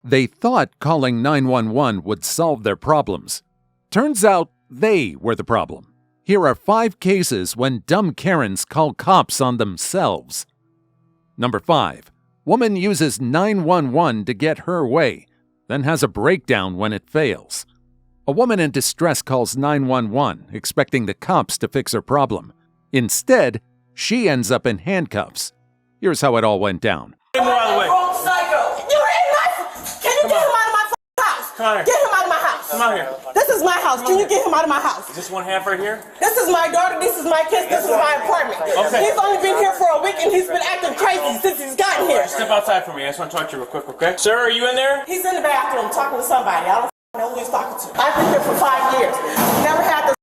They thought calling 911 would solve their problems. Turns out they were the problem. Here are 5 cases when dumb Karens call cops on themselves. Number 5. Woman uses 911 to get her way, then has a breakdown when it fails. A woman in distress calls 911, expecting the cops to fix her problem. Instead, she ends up in handcuffs. Here's how it all went down. Get him out of the way. Can you get him out of my house? Come on here. Get him out of my house. Come out here. This is my house. Can you get him out of my house? Is this one half right here? This is my daughter. This is my kids. This is my apartment. Okay. He's only been here for a week and he's been acting crazy since he's gotten here. Step outside for me. I just want to talk to you real quick, okay? Sir, are you in there? He's in the bathroom talking to somebody. I don't know who he's talking to. I've been here for 5 years. Never had this.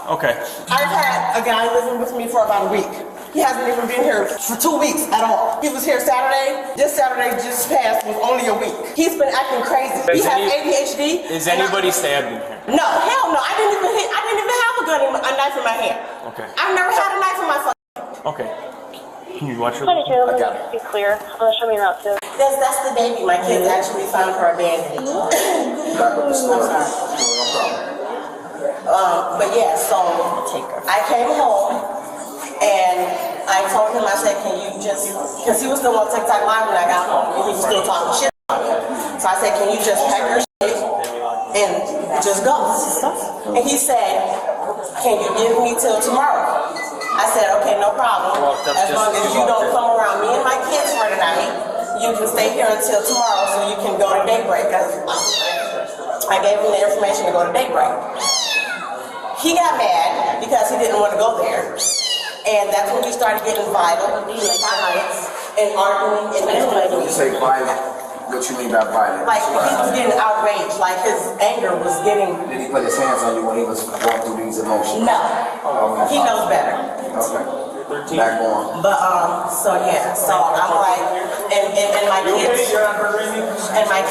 Okay. I've had a guy living with me for about a week. He hasn't even been here for 2 weeks at all. He was here Saturday. This Saturday just passed was only a week. He's been acting crazy. He has ADHD. Is anybody stabbed in here? No, hell no. I didn't even have a knife in my hand. Okay. I've never had a knife in my fucking. Okay. Can you watch her? Let me be clear. I'm gonna show me around too. That's the baby. My kids actually found her abandoned. I'm sorry. But yeah, so I came home. And I told him, I said, can you just, because he was still on TikTok Live when I got home, and he was still talking shit about me. So I said, can you just pack your shit and just go? And he said, can you give me till tomorrow? I said, okay, no problem. As long as you don't come around me and my kids for tonight, you can stay here until tomorrow so you can go to daybreak. I gave him the information to go to daybreak. He got mad because he didn't want to go there. And that's when we started getting violent, fights, and arguing, and When you say violent, what you mean by violent? like he was getting outraged, like his anger was getting. Did he put his hands on you when he was going through these emotions? No, he knows better. Okay. Back on. But so yeah, so I'm like, and my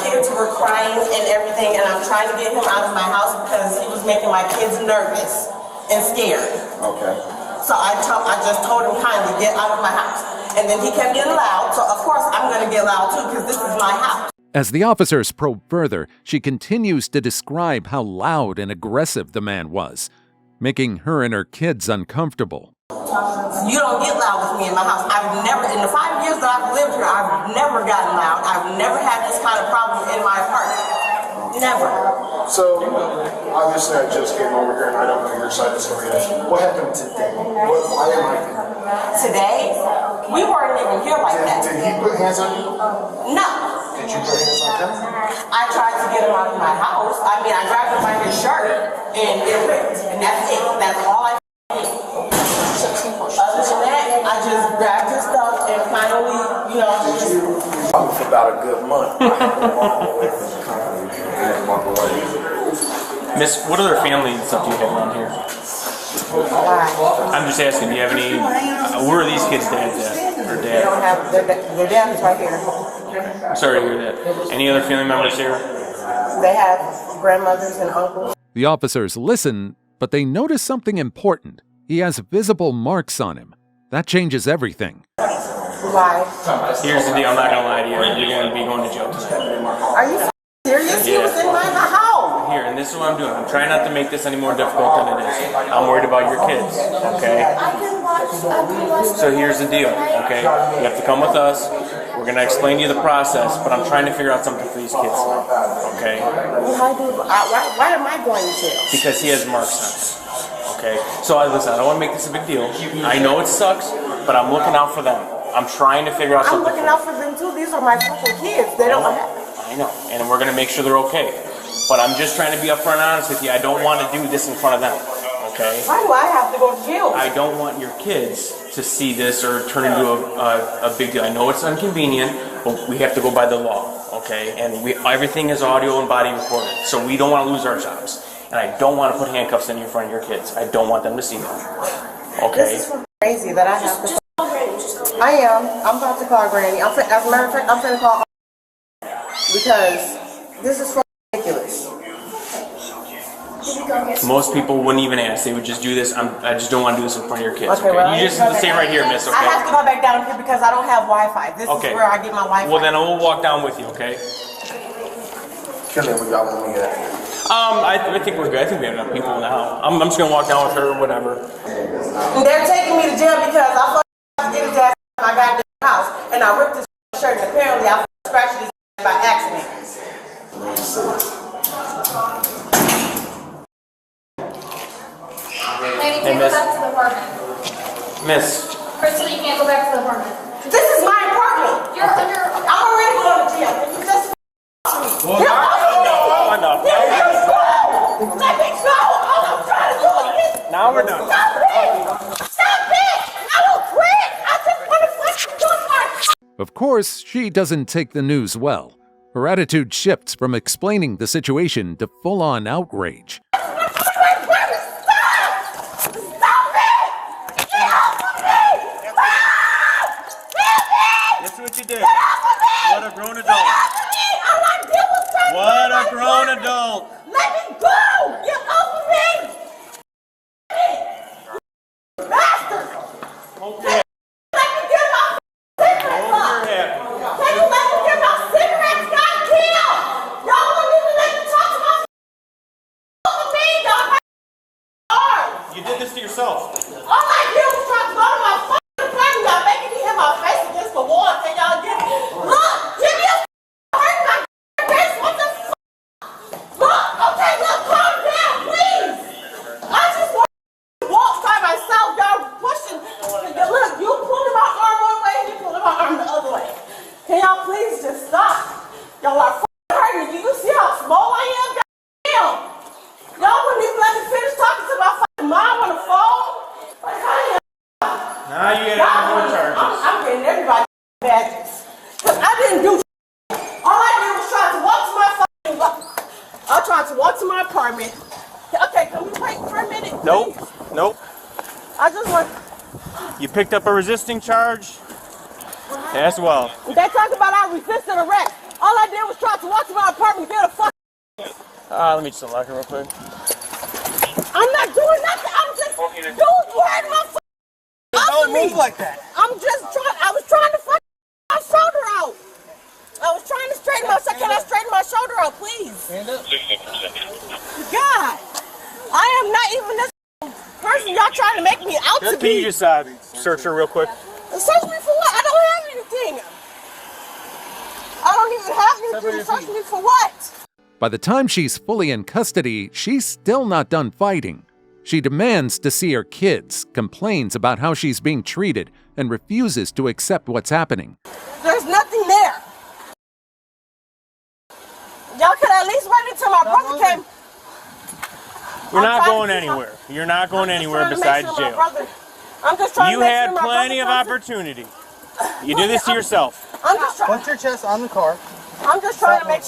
kids were crying and everything, and I'm trying to get him out of my house because he was making my kids nervous and scared. Okay. So I just told him kindly, get out of my house. And then he kept getting loud, so of course I'm going to get loud too, because this is my house. As the officers probe further, she continues to describe how loud and aggressive the man was, making her and her kids uncomfortable. You don't get loud with me in my house. I've never, in the 5 years that I've lived here, I've never gotten loud. I've never had this kind of problem in my apartment. Never. So, obviously I just came over here and I don't know your side of the story yet. What happened today? Why am I here? Today, we weren't even here like that. Did he put hands on you? No. Did you put hands on him? I tried to get him out of my house. I mean, I grabbed him by his shirt and it ripped. And that's it. That's all I did. Other than that, I just grabbed his stuff and finally, you know, just... For about a good month. I had to walk away from the company. I had to walk away. Miss, what other family stuff do you have around here? I'm just asking, do you have any, where are these kids' dads at? Or They dad? don't have, their dad is right here. I'm sorry to hear that. Any other family members here? They have grandmothers and uncles. The officers listen, but they notice something important. He has visible marks on him. That changes everything. Why? Here's the deal, I'm not going to lie to you. You're going to be going to jail tonight. Are you serious? He was in my house. Here, and this is what I'm doing. I'm trying not to make this any more difficult than it is. I'm worried about your kids, okay? So here's the deal, okay? You have to come with us. We're going to explain to you the process, but I'm trying to figure out something for these kids, okay? Why am I going to jail? Because he has marks on him. Okay, so listen, I don't want to make this a big deal. I know it sucks, but I'm looking out for them. I'm trying to figure out something. I'm looking out for them too. These are my fucking kids. They don't have. I know, and we're going to make sure they're okay. But I'm just trying to be upfront and honest with you. I don't want to do this in front of them, okay? Why do I have to go to jail? I don't want your kids to see this or turn into a big deal. I know it's inconvenient, but we have to go by the law, okay? And everything is audio and body recorded, so we don't want to lose our jobs. And I don't want to put handcuffs in front of your kids. I don't want them to see that. Okay? This is crazy that I have to. I am. I'm about to call Granny. As a matter of fact, I'm going to call because this is ridiculous. Most people wouldn't even ask. They would just do this. I just don't want to do this in front of your kids. Okay, well, You just stay right here, miss, okay? I have to go back down here because I don't have Wi-Fi. This is where I get my Wi-Fi. Well, then I will walk down with you, okay? Killing where y'all want me at. I think we're good. I think we have enough people now. I'm just gonna walk down with her or whatever. They're taking me to jail because I fucking get his ass in my goddamn house and I ripped his shirt and apparently I scratched his ass by accident. Lady, Hey, can't miss. go back to the apartment. Miss, Crystal, you can't go back to the apartment. This is my apartment. You're under. I'm already going to jail. Can you just enough. let me go. All I'm trying to do is Now we're done. stop it. Stop it. I don't quit. I just want to fucking do my. Of course, she doesn't take the news well. Her attitude shifts from explaining the situation to full-on outrage. That's what you did. What a grown adult. What a grown adult. Let me go! Get off of me! Bastard! Okay. Let me get my cigarettes off! Can you let me get my cigarettes? Goddamn! Y'all won't even let me talk to my me, y'all hard. You did this to yourself. All I did was try to go to my fucking friend. Y'all making me hit my face against the wall. Can y'all get it? Look! Give me a hurt my face. What the fuck? Look! Okay, look, calm down, please! I just want to walk by myself. Y'all pushing. Look, you pulling my arm one way, you pulling my arm the other way. Can y'all please just stop? Y'all are fucking hurting me. You see how small I am? Goddamn! Y'all wouldn't even let me finish talking to my fucking mom on the phone? Like, I am. Now you get more charges. I'm getting everybody badges. Because I didn't do shit. All I did was try to walk to my fucking I tried to walk to my apartment. Okay, can we wait for a minute? Nope. Please? Nope. I just want. You picked up a resisting charge as well. They talk about I resisted arrest. All I did was try to walk to my apartment and get a fuck. Let me just unlock it real quick. I'm not doing nothing. I'm just. Dude, where's my fuck? Don't move like that. I'm just trying. I was trying to fuck my shoulder out. I was trying to straighten my. Can I straighten my shoulder out, please? Stand up. God, I am not even this person y'all trying to make me out to Can you be. just search her real quick? Search me for what? I don't have anything. I don't even have anything. Search me for what? By the time she's fully in custody, she's still not done fighting. She demands to see her kids, complains about how she's being treated, and refuses to accept what's happening. There's nothing there. Y'all could at least wait until my brother came. You're not trying going to- anywhere. You're not going I'm just anywhere trying to make besides sure my jail. brother- I'm just trying You to make had sure my plenty of brother comes opportunity. You did this to yourself. I'm just trying. Put your chest on the car. I'm just trying to make.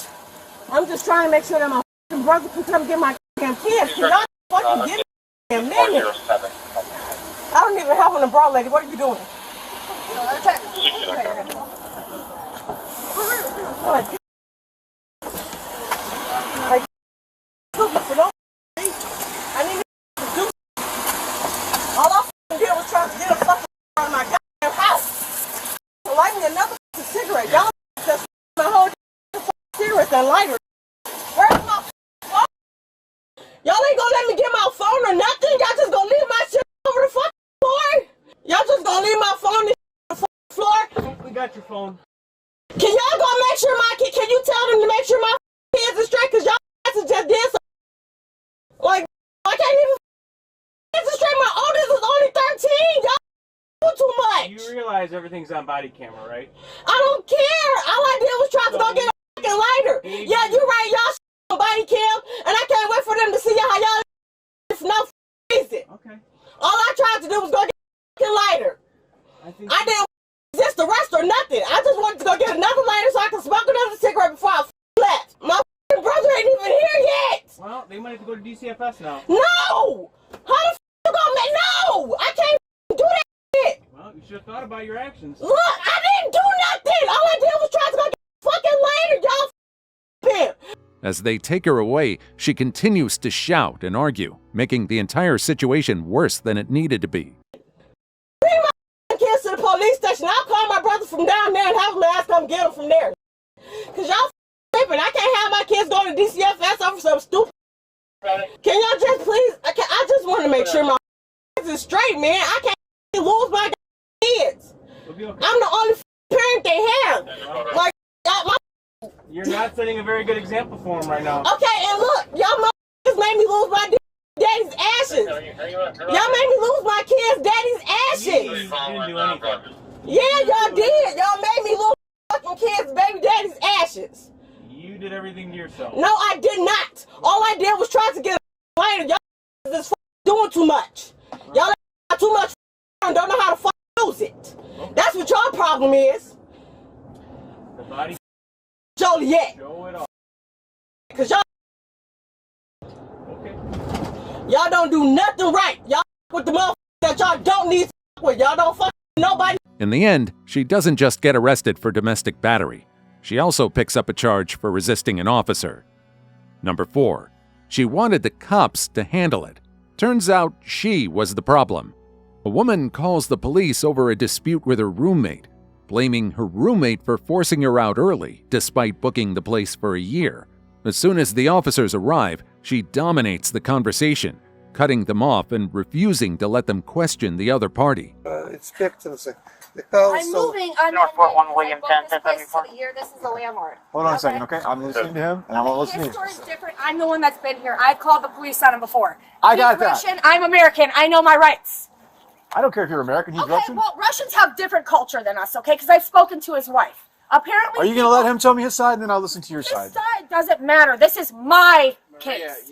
I'm just trying to make sure that my fucking brother can come get my damn kids. Can y'all fucking give me a minute? I don't even have an umbrella, lady. What are you doing? What? Like, for no reason. I need to do. All I fucking did was try to get a fucking out of my goddamn house. Light me another cigarette. Y'all just my whole cigarette and lighter. Where's my phone? Y'all ain't gonna let me get my phone or nothing. Y'all just gonna leave my shit over the fucking floor. Y'all just gonna leave my phone on the fucking floor. We got your phone. Can y'all go make sure my kid? Can you tell them to make sure my kids are straight? Cause y'all just did something. Like I can't even kids are straight. My oldest is only 13. Y'all do too much. You realize everything's on body camera, right? I don't care. All I did was try to go get a fucking lighter. Yeah, you right. Y'all on body cam, and I can't wait for them to see how y'all for no reason. Okay. All I tried to do was go get a fucking lighter. I didn't resist arrest or nothing. I just wanted to go get another lighter so I could smoke another cigarette before I left. My fucking brother ain't even here yet. Well, they might have to go to DCFS now. No. How the you gonna make? No, I can't do that shit. Well, you should have thought about your actions. Look, I didn't do nothing. All I did was try to go get a fucking lighter, y'all. Pimp. As they take her away, she continues to shout and argue, making the entire situation worse than it needed to be. Bring my kids to the police station. I'll call my brother from down there and have him ask come get him from there. Cause y'all tripping. I can't have my kids going to DCFS over some stupid. Can y'all just please? I just want to make sure my kids is straight, man. I can't lose my kids. I'm the only parent they have. Like, You're not setting a very good example for him right now. okay, and look, y'all motherfuckers made me lose my daddy's ashes. Y'all made me lose my kids' daddy's ashes. You didn't do anything. Yeah, y'all did. Y'all made me lose my fucking kids' baby daddy's ashes. You did everything to yourself. No, I did not. All I did was try to get a later. Y'all is doing too much. Y'all got too much and don't know how to use it. That's what your problem is. The body. Joliet. Show it off. Cause y'all Okay. y'all don't do nothing right. Y'all with the motherfuckers that y'all don't need to with. Y'all don't fuck with nobody. In the end, she doesn't just get arrested for domestic battery. She also picks up a charge for resisting an officer. Number 4. She wanted the cops to handle it. Turns out she was the problem. A woman calls the police over a dispute with her roommate, blaming her roommate for forcing her out early despite booking the place for a year. As soon as the officers arrive, she dominates the conversation, cutting them off and refusing to let them question the other party. Inspectors, the house. I'm moving on North Fort 1 William 10, this place for the year. This is the landlord. Hold on a second, okay? I'm listening to him, and I'm gonna listen to His you. story's different. I'm the one that's been here. I've called the police on him before. I He's got that. Russian. I'm American. I know my rights. I don't care if you're American, he's Okay, Russian. well, Russians have different culture than us, okay? Because I've spoken to his wife. Apparently, Are you gonna let him tell me his side, and then I'll listen to your his side? side doesn't matter. This is my case.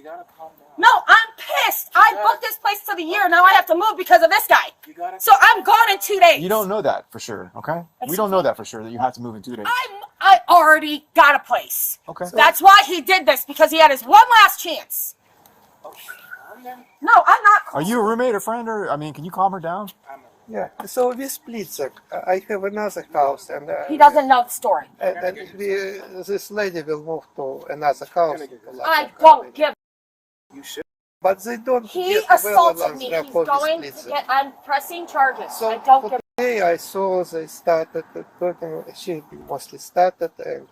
No, I'm pissed. I booked this place for the year. Now I have to move because of this guy. So I'm gone in 2 days. You don't know that for sure, okay? We don't know that for sure, that you have to move in 2 days. I already got a place. Okay. That's why he did this, because he had his one last chance. No, I'm not. Are you a roommate or friend, or, I mean, can you calm her down? Yeah, so we split. I have another house, and He doesn't know the story. and this lady will move to another house. I don't give. You should, but they don't. He get well assaulted me. along He's for the going to split. get. I'm pressing charges. So I don't give. today I saw they started talking. She mostly started, and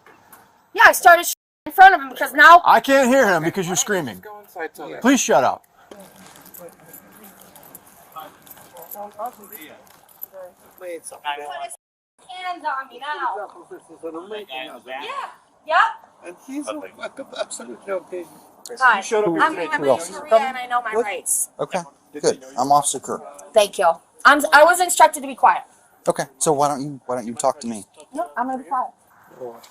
Yeah, I started in front of him because now. I can't hear him because you're screaming. Please shut up. Hands on me now. Yeah. Yep. and he's absolutely okay. Hi. You showed up here I'm today. my name's Maria, and I know my rights. Okay, good. I'm Officer Kerr. Thank you. I was instructed to be quiet. Okay, so why don't you talk to me? No, I'm gonna be quiet.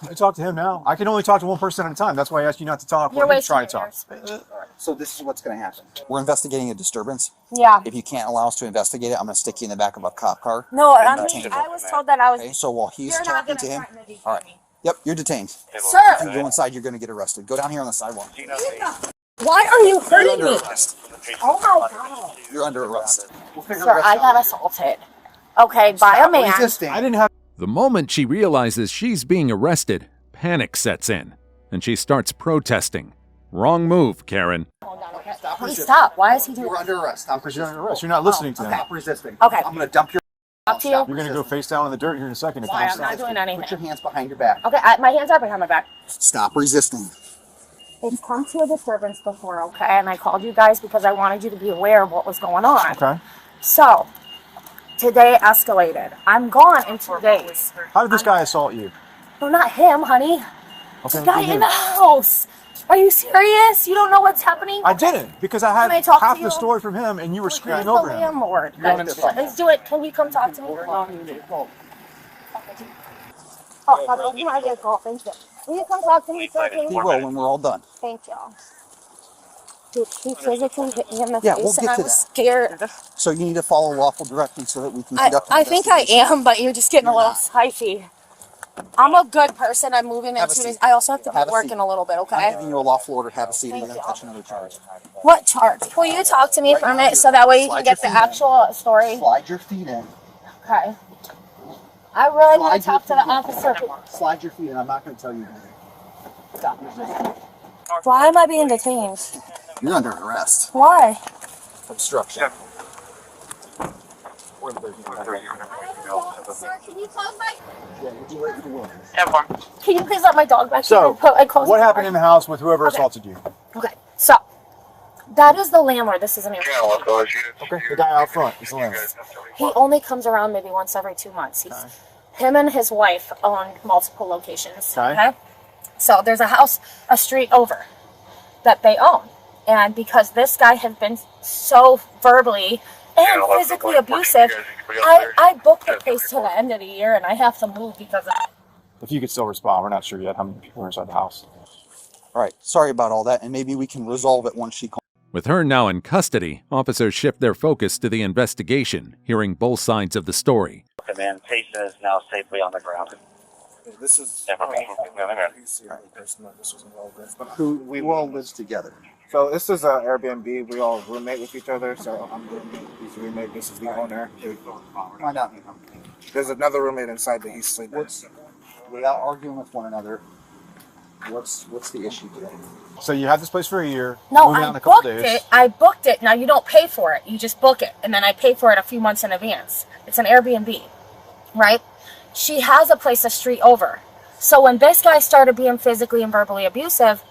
I talk to him now. I can only talk to one person at a time. That's why I asked you not to talk. You're when you wasting try your to talk. years. So this is what's going to happen. We're investigating a disturbance. Yeah. If you can't allow us to investigate it, I'm going to stick you in the back of a cop car. No, and I detain you. was told that I was. Okay, so while he's You're not talking gonna to him, threaten to detain all right. me. Yep, you're detained. Sir, If you go inside, you're going to get arrested. Go down here on the sidewalk. why are you You're hurting under me? arrest. Oh my God. You're under arrest. Sir, I got assaulted. Okay, by a man. Resisting. I didn't have. The moment she realizes she's being arrested, panic sets in, and she starts protesting. Wrong move, Karen. Please stop. Why is he doing You're under arrest. Because you're under arrest. You're not listening to him. Stop resisting. Okay. I'm going to dump your. Up to you? You're going to go face down in the dirt here in a second. If you Why? don't I'm not stop. doing Put your anything. hands behind your back. Okay, my hands are behind my back. Stop resisting. It's come to a disturbance before, okay? And I called you guys because I wanted you to be aware of what was going on. Okay. So, today escalated. I'm gone in 2 days. How did this guy assault you? No, not him, honey. Okay. The guy who in did? the house. Are you serious? You don't know what's happening? I didn't because I Can I had talk to half you? the story from him, and you were He's screaming the over him. landlord. You're on the- Let's do it. Can you come talk to me? Oh, I'll open my vehicle. Thank you. Will you come talk to me, sir, please? He will when we're all done. Thank you. Dude, he physically hit me in the Yeah, face we'll get and I to was that. scared. So you need to follow lawful directions so that we can conduct an I think I investigation. am, but you're just getting a little spicy. I'm a good person. I'm moving in Have a 2 days. seat. I also have to Have be a working seat. a little bit, I'm okay? giving you a lawful order. Have a seat. Thank We're going you. to touch another charge. What charge? Will you talk to me for a minute so that way you can Slide get your the feet in. actual story? Slide your feet in. Okay. I really want to Slide your talk to the feet in. officer. Slide your feet in. I'm not going to tell you anything. Why am I being detained? You're under arrest. Why? Obstruction. Sir, can you close my... Can you please let my dog back So, here and close what the happened door? in the house with whoever assaulted you? Okay, so that is the landlord. This is an Airbnb. Okay, the guy out front is the landlord. He only comes around maybe once every 2 months. Him and his wife own multiple locations. Okay. So there's a house a street over that they own. And because this guy has been so verbally and physically abusive, I booked the place till the end of the year and I have to move because of it. If you could still respond, we're not sure yet how many people are inside the house. All right, sorry about all that, and maybe we can resolve it once she calls. With her now in custody, officers shift their focus to the investigation, hearing both sides of the story. The man patient is now safely on the ground. This is Information. the only person that this was involved with. But Who we all live together. so this is an Airbnb. We all roommate with each other. So I'm roommate. He's roommate. This is the owner. Find out. There's another roommate inside that he's sleeping. Without arguing with one another, what's the issue today? So you had this place for a year. No, moving I out in a couple booked days. it. I booked it. Now you don't pay for it. You just book it. And then I pay for it a few months in advance. It's an Airbnb, right? She has a place a street over. So when this guy started being physically and verbally abusive,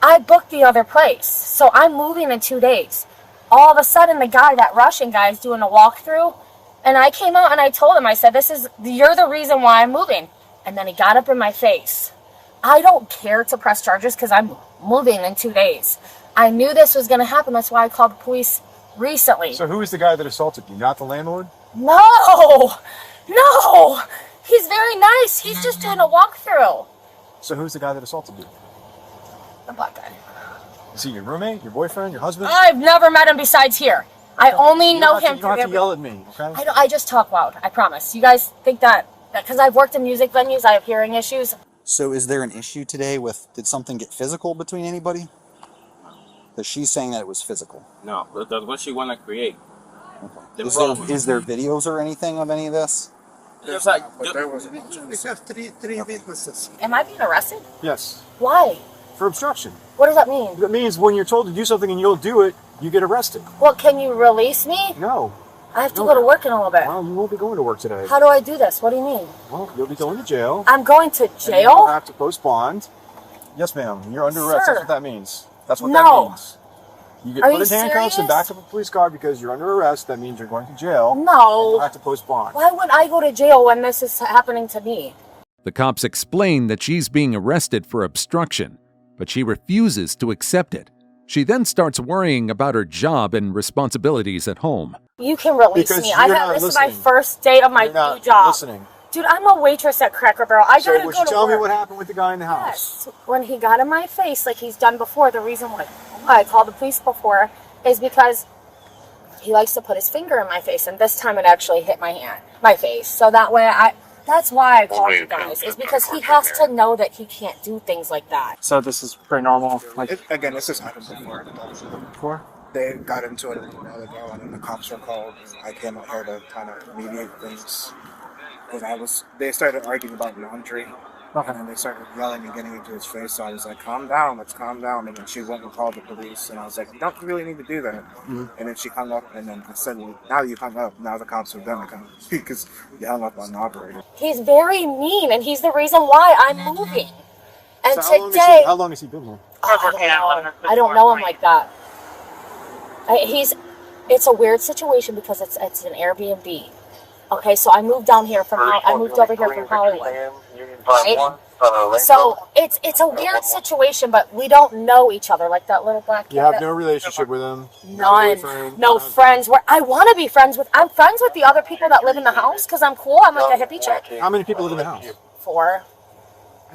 I booked the other place. So I'm moving in 2 days. All of a sudden, the guy, that Russian guy, is doing a walkthrough. And I came out and I told him, I said, you're the reason why I'm moving. And then he got up in my face. I don't care to press charges because I'm moving in 2 days. I knew this was going to happen. That's why I called the police recently. So who is the guy that assaulted you? Not the landlord? No! He's very nice. He's just doing a walkthrough. So who's the guy that assaulted you? The black guy. Is he your roommate, your boyfriend, your husband? I've never met him besides here. I only know him You don't have to yell at me, okay? I just talk loud. I promise. You guys think that because I've worked in music venues, I have hearing issues. So is there an issue today with, did something get physical between anybody? Because she's saying that it was physical. No, that's what she want to create. Okay. Is there videos or anything of any of this? There's like, But there was. We have three witnesses. Am I being arrested? Yes. Why? For obstruction. What does that mean? That means when you're told to do something and you don't do it, you get arrested. Well, can you release me? No. I have to go to work in a little bit. Well, you won't be going to work today. How do I do this? What do you mean? Well, you'll be going to jail. I'm going to And you'll jail? have to post bond. Yes, ma'am. You're under arrest. Sir. That's what that means. That's what No. that means. You get Are put you in handcuffs and serious? backed up a police car because you're under arrest. That means you're going to jail. And No. you'll have to post bond. Why would I go to jail when this is happening to me? The cops explain that she's being arrested for obstruction, but she refuses to accept it. She then starts worrying about her job and responsibilities at home. You can release Because me. I you're have not this is my listening. first day of my You're not new job. listening. Dude, I'm a waitress at Cracker Barrel. I So gotta would go you to tell me work. what happened with the guy in the house? Yes. When he got in my face, like he's done before, the reason why I called the police before is because he likes to put his finger in my face, and this time it actually hit my face. So that way that's why I called you guys, is because he has to know that he can't do things like that. So this is pretty normal. Like, Again, this has happened before. They got into it a while ago, and then the cops were called. I came out here to kind of mediate things. Because they started arguing about laundry. And then they started yelling and getting into his face. So I was like, calm down, let's calm down. And then she went and called the police. And I was like, you don't really need to do that. Mm-hmm. And then she hung up. And then I said, well, now you hung up. Now the cops are gonna come. Because you hung up on the operator. He's very mean, and he's the reason why I'm moving. And So today, how long has he been here? I don't know him like that. It's a weird situation because it's an Airbnb. Okay, so I moved down here I moved over here from Hollywood. Right? So it's a weird situation, but we don't know each other, like that little black kid. You have no relationship with him? None. No friends. I want to be friends with. I'm friends with the other people that live in the house because I'm cool. I'm like a hippie chick. How many people live in the house? 4.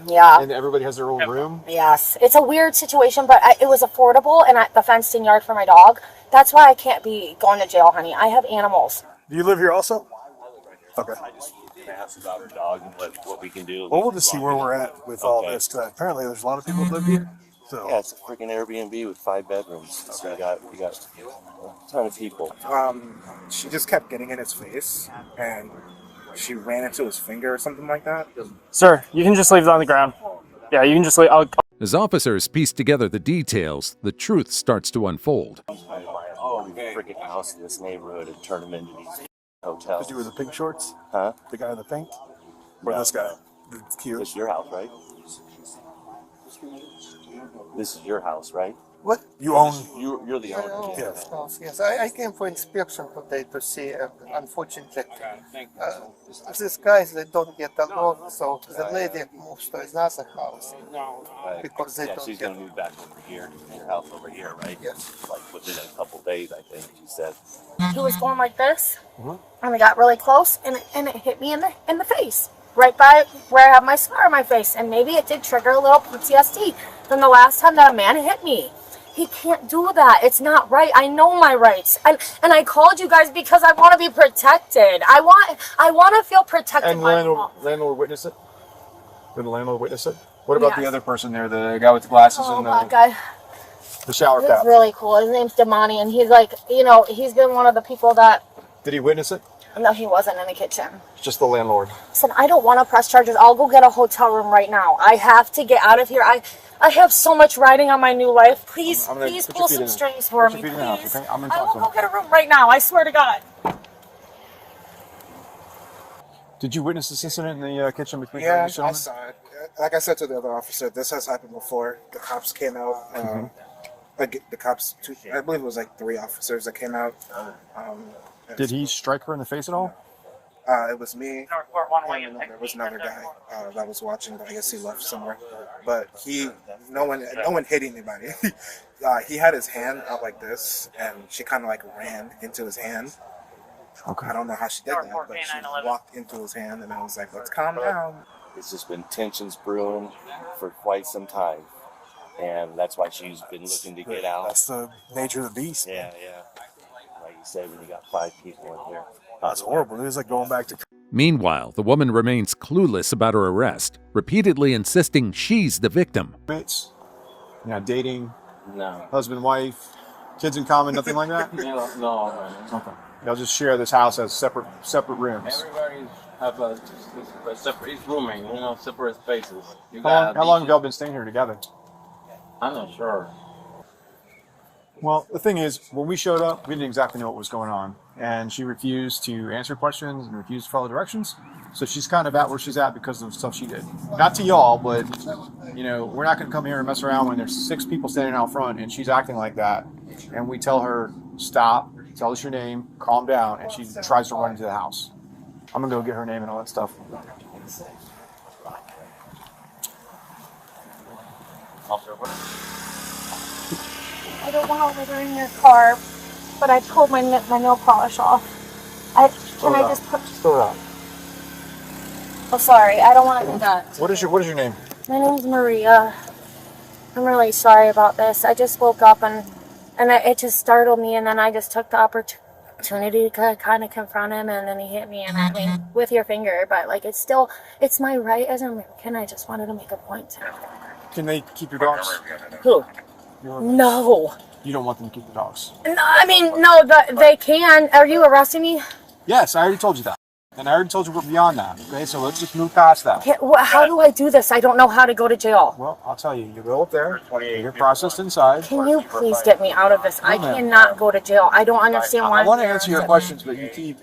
Yeah. And everybody has their own room? Yes. It's a weird situation, but it was affordable, and the fenced-in yard for my dog. That's why I can't be going to jail, honey. I have animals. Do you live here also? Okay. I just asked about her dog and what we can do. Well, we'll just see where we're at with all this. Cause apparently, there's a lot of people that live here. So Yeah, it's a freaking Airbnb with 5 bedrooms. So we got a ton of people. She just kept getting in his face, and she ran into his finger or something like that. sir, you can just leave it on the ground. Yeah, you can just leave. As officers piece together the details, the truth starts to unfold. Oh, freaking house in this neighborhood and turn them into these hotels. the dude with the pink shorts? Huh? The guy in the pink? Where this guy? Cute. This is your house, right? This is your house, right? What? You own? You're the owner. Yes. Yes, I came for inspection today to see, unfortunately, these guys, they don't get along, so the lady moves to another house. Right. Because they yeah, don't she's get going to move back over here to your house over here, right? Yes. Like within a couple days, I think she said. He was going like this, and it got really close, and it hit me in the face, right by where I have my scar on my face, and maybe it did trigger a little PTSD from the last time that a man hit me. He can't do that. It's not right. I know my rights, and I called you guys because I want to be protected. I want to feel protected. And landlord witness it. Did the landlord witness it? What about the other person there, the guy with the glasses and that guy. the shower He's cap? really cool. His name's Damani, and he's like, he's been one of the people that. Did he witness it? No, he wasn't in the kitchen. It's just the landlord. Listen, I don't want to press charges. I'll go get a hotel room right now. I have to get out of here. I have so much riding on my new life. Please pull some strings for me, please. I'm gonna I talk will to go get a room right now. I swear to God. Did you witness this incident in the kitchen between you Yeah, and the I gentleman? saw it. Like I said to the other officer, this has happened before. The cops came out. The cops, I believe it was like 3 officers that came out. Did he strike her in the face at all? It was me. There was another guy that was watching, but I guess he left somewhere. But no one hit anybody. He had his hand out like this, and she kind of like ran into his hand. Okay. I don't know how she did that, but she walked into his hand, and I was like, "Let's calm down." It's just been tensions brewing for quite some time, and that's why she's been looking to get out. That's the nature of the beast. Yeah. Like you said, when you got 5 people in here. That's horrible. It was like going back to. Meanwhile, the woman remains clueless about her arrest, repeatedly insisting she's the victim. Mates? Yeah, dating, No. husband, wife, kids in common, nothing like that? No. Okay. Y'all just share this house as separate rooms. Everybody have a separate, each rooming, separate spaces. How long have y'all been staying here together? I'm not sure. Well, the thing is, when we showed up, we didn't exactly know what was going on. And she refused to answer questions and refused to follow directions. So she's kind of at where she's at because of stuff she did. Not to y'all, but, we're not going to come here and mess around when there's 6 people standing out front and she's acting like that. And we tell her, stop, tell us your name, calm down, and she tries to run into the house. I'm going to go get her name and all that stuff. I don't want to litter in your car, but I pulled my nail polish off. Can I just put? Throw it out. Oh, sorry. I don't want to do that. What is your name? My name's Maria. I'm really sorry about this. I just woke up and it just startled me, and then I just took the opportunity to kind of confront him, and then he hit me, and I mean, with your finger, but it's my right as an American. I just wanted to make a point to him. Can they keep your dogs? Who? No. You don't want them to keep the dogs? No, I mean, no, they can. Are you arresting me? Yes, I already told you that. And I already told you we're beyond that, okay? So let's just move past that. How do I do this? I don't know how to go to jail. Well, I'll tell you. You go up there, you're processed inside. Can you please get me out of this? I cannot go to jail. I don't understand why. I want to answer your questions, but you keep...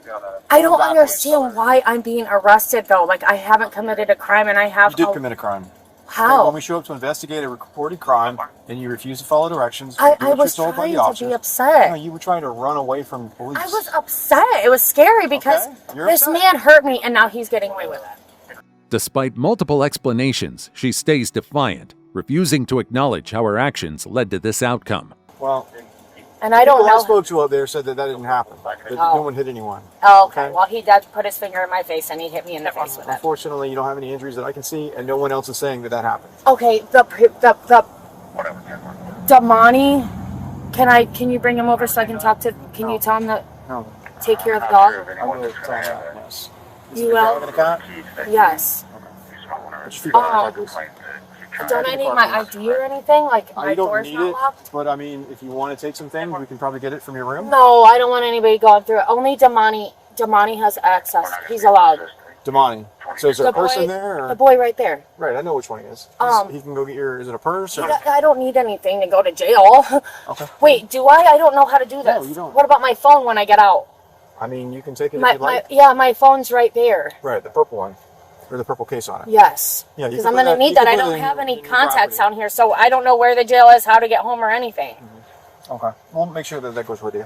I don't understand why I'm being arrested, though. Like, I haven't committed a crime, and I have... You did commit a crime. How? Okay, when we show up to investigate a reported crime and you refuse to follow directions, I was trying to be upset. No, you were trying to run away from police. I was upset. It was scary because this man hurt me, and now he's getting away with it. Despite multiple explanations, she stays defiant, refusing to acknowledge how her actions led to this outcome. Well, and I don't know. People I spoke to out there said that didn't happen. That no one hit anyone. Oh, okay. Well, he did put his finger in my face, and he hit me in the face with it. Unfortunately, you don't have any injuries that I can see, and no one else is saying that happened. Okay, the Damani, can you bring him over so I can talk to? Can you tell him to take care of the dog? I will tell him that. Yes. You will. Yes. Don't I need my ID or anything? Like my door's not locked? But I mean, if you want to take some things, we can probably get it from your room. No, I don't want anybody going through it. Only Damani has access. He's allowed. Damani. So is there a person there? Or? The boy right there. Right, I know which one he is. He can go get your, is it a purse? Or? I don't need anything to go to jail. Okay. Wait, do I? I don't know how to do this. No, you don't. What about my phone when I get out? I mean, you can take it if you like. My phone's right there. Right, the purple one. or the purple case on it. Yes. Yeah, because I'm going to need that. I don't have any contacts down here, so I don't know where the jail is, how to get home, or anything. Okay. We'll make sure that goes with you.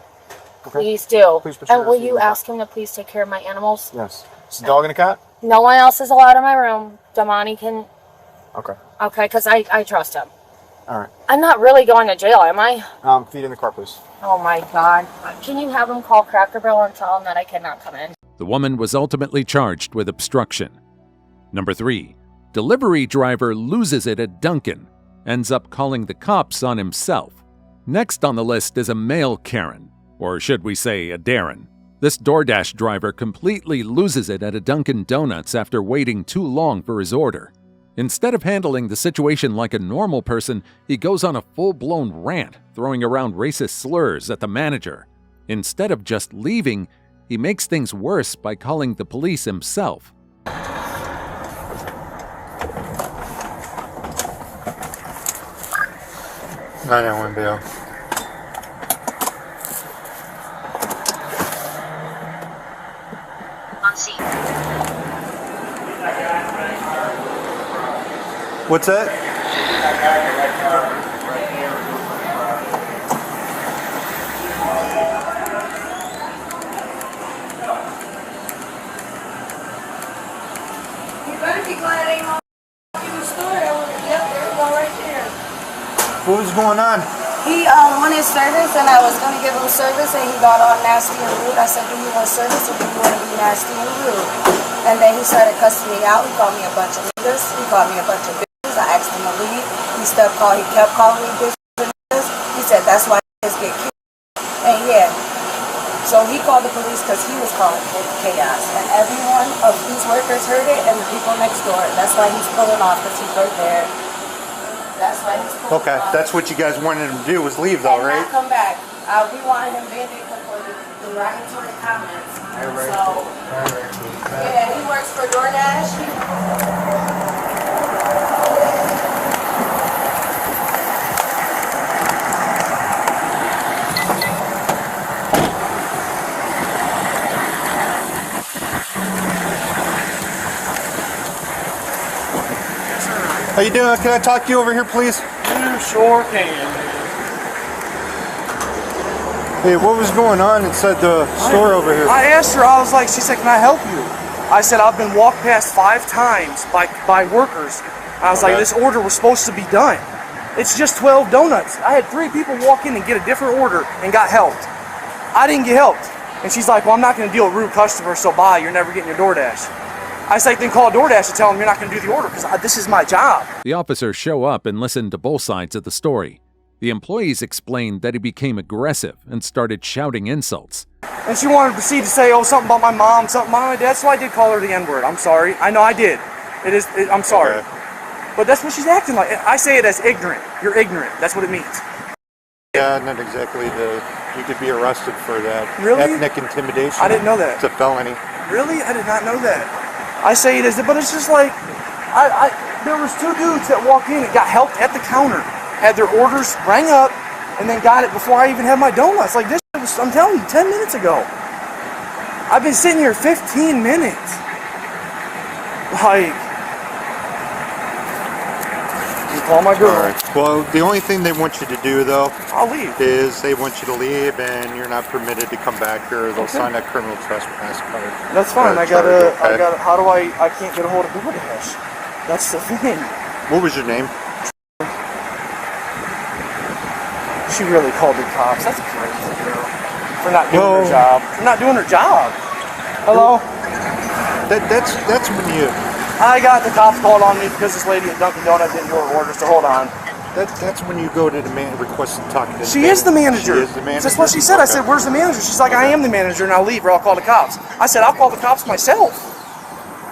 Okay. Please do. Please put And will you ask him to please take care of my animals? Yes. It's a dog and a cat? No one else is allowed in my room. Damani can... Okay. Okay, because I trust him. All right. I'm not really going to jail, am I? Feet in the car, please. Oh my God. Can you have him call Cracker Barrel and tell him that I cannot come in? The woman was ultimately charged with obstruction. Number 3. Delivery driver loses it at Dunkin', ends up calling the cops on himself. Next on the list is a male Karen, or should we say a Darren. This DoorDash driver completely loses it at a Dunkin' Donuts after waiting too long for his order. Instead of handling the situation like a normal person, he goes on a full-blown rant, throwing around racist slurs at the manager. Instead of just leaving, he makes things worse by calling the police himself. 911 bail. On scene. What's that? You better be glad I ain't in the store. I would have yep, there you go right there. What was going on? He wanted service and I was gonna give him service and he got all nasty and rude. I said, do you want service or do you want to be nasty and rude? And then he started cussing me out. He called me a bunch of niggas. He called me a bunch of bitches. I asked him to leave. He kept calling me bitches and niggas. He said that's why niggas get killed. And yeah. So he called the police because he was calling for chaos. And every one of these workers heard it and the people next door. That's why he's pulling off because he's right there. That's why he's pulling Okay, off. that's what you guys wanted him to do, was leave though, And right? not come back. We wanted him banned for the derogatory comments. So, yeah, he works for DoorDash. How you doing? Can I talk to you over here, please? You sure can. Hey, what was going on inside the store over here? I asked her, I was like, she said, can I help you? I said, I've been walked past 5 times by workers. I was like, this order was supposed to be done. It's just 12 donuts. I had 3 people walk in and get a different order and got helped. I didn't get helped. And she's like, well, I'm not going to deal with rude customers, so bye, you're never getting your DoorDash. I was like, then call DoorDash and tell them you're not going to do the order because this is my job. The officers show up and listen to both sides of the story. The employees explained that he became aggressive and started shouting insults. And she wanted to proceed to say, oh, something about my mom, something about my dad, so I did call her the N-word. I'm sorry. I know I did. I'm sorry. Okay. But that's what she's acting like. I say it as ignorant. You're ignorant. That's what it means. Yeah, not exactly. You could be arrested for that. Really? Ethnic intimidation. I didn't know that. It's a felony. Really? I did not know that. I say it as, but it's just like, there was 2 dudes that walked in and got helped at the counter, had their orders rang up, and then got it before I even had my donuts. Like this was, I'm telling you, 10 minutes ago. I've been sitting here 15 minutes. Like, you call my girl. All right. Well, the only thing they want you to do, though, I'll leave. is they want you to leave, and you're not permitted to come back here. They'll Okay. sign that criminal trespass card. That's fine. I charge, okay? gotta, how do I can't get a hold of DoorDash. That's the thing. What was your name? She really called the cops. That's crazy, girl. For not doing her job. For not doing her job. Hello? That's when you... I got the cops called on me because this lady at Dunkin' Donuts didn't do her order, so hold on. That's when you go to the man request to talk to the She is the manager. She is the manager. That's what she said. I said, where's the manager? She's like, I am the manager and I'll leave or I'll call the cops. I said, I'll call the cops myself.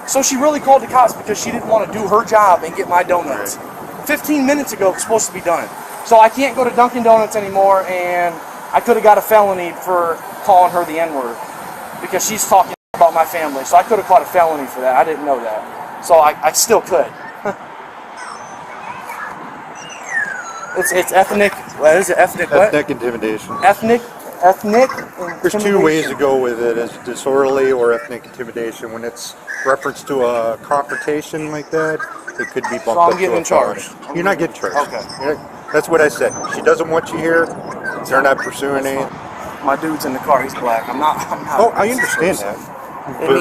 So she really called the cops because she didn't want to do her job and get my donuts. 15 minutes ago it was supposed to be done. So I can't go to Dunkin' Donuts anymore, and I could have got a felony for calling her the N-word because she's talking about my family. So I could have caught a felony for that. I didn't know that. So I still could. It's ethnic. What is it? Ethnic what? Ethnic intimidation. Ethnic There's 2 ways to go with it: as disorderly or ethnic intimidation. When it's reference to a confrontation like that, it could be bumped So up I'm getting to a in charge. felony. You're not getting charged. Okay. That's what I said. She doesn't want you here. They're not pursuing it. My dude's in the car. He's black. I'm not. Oh, I understand that.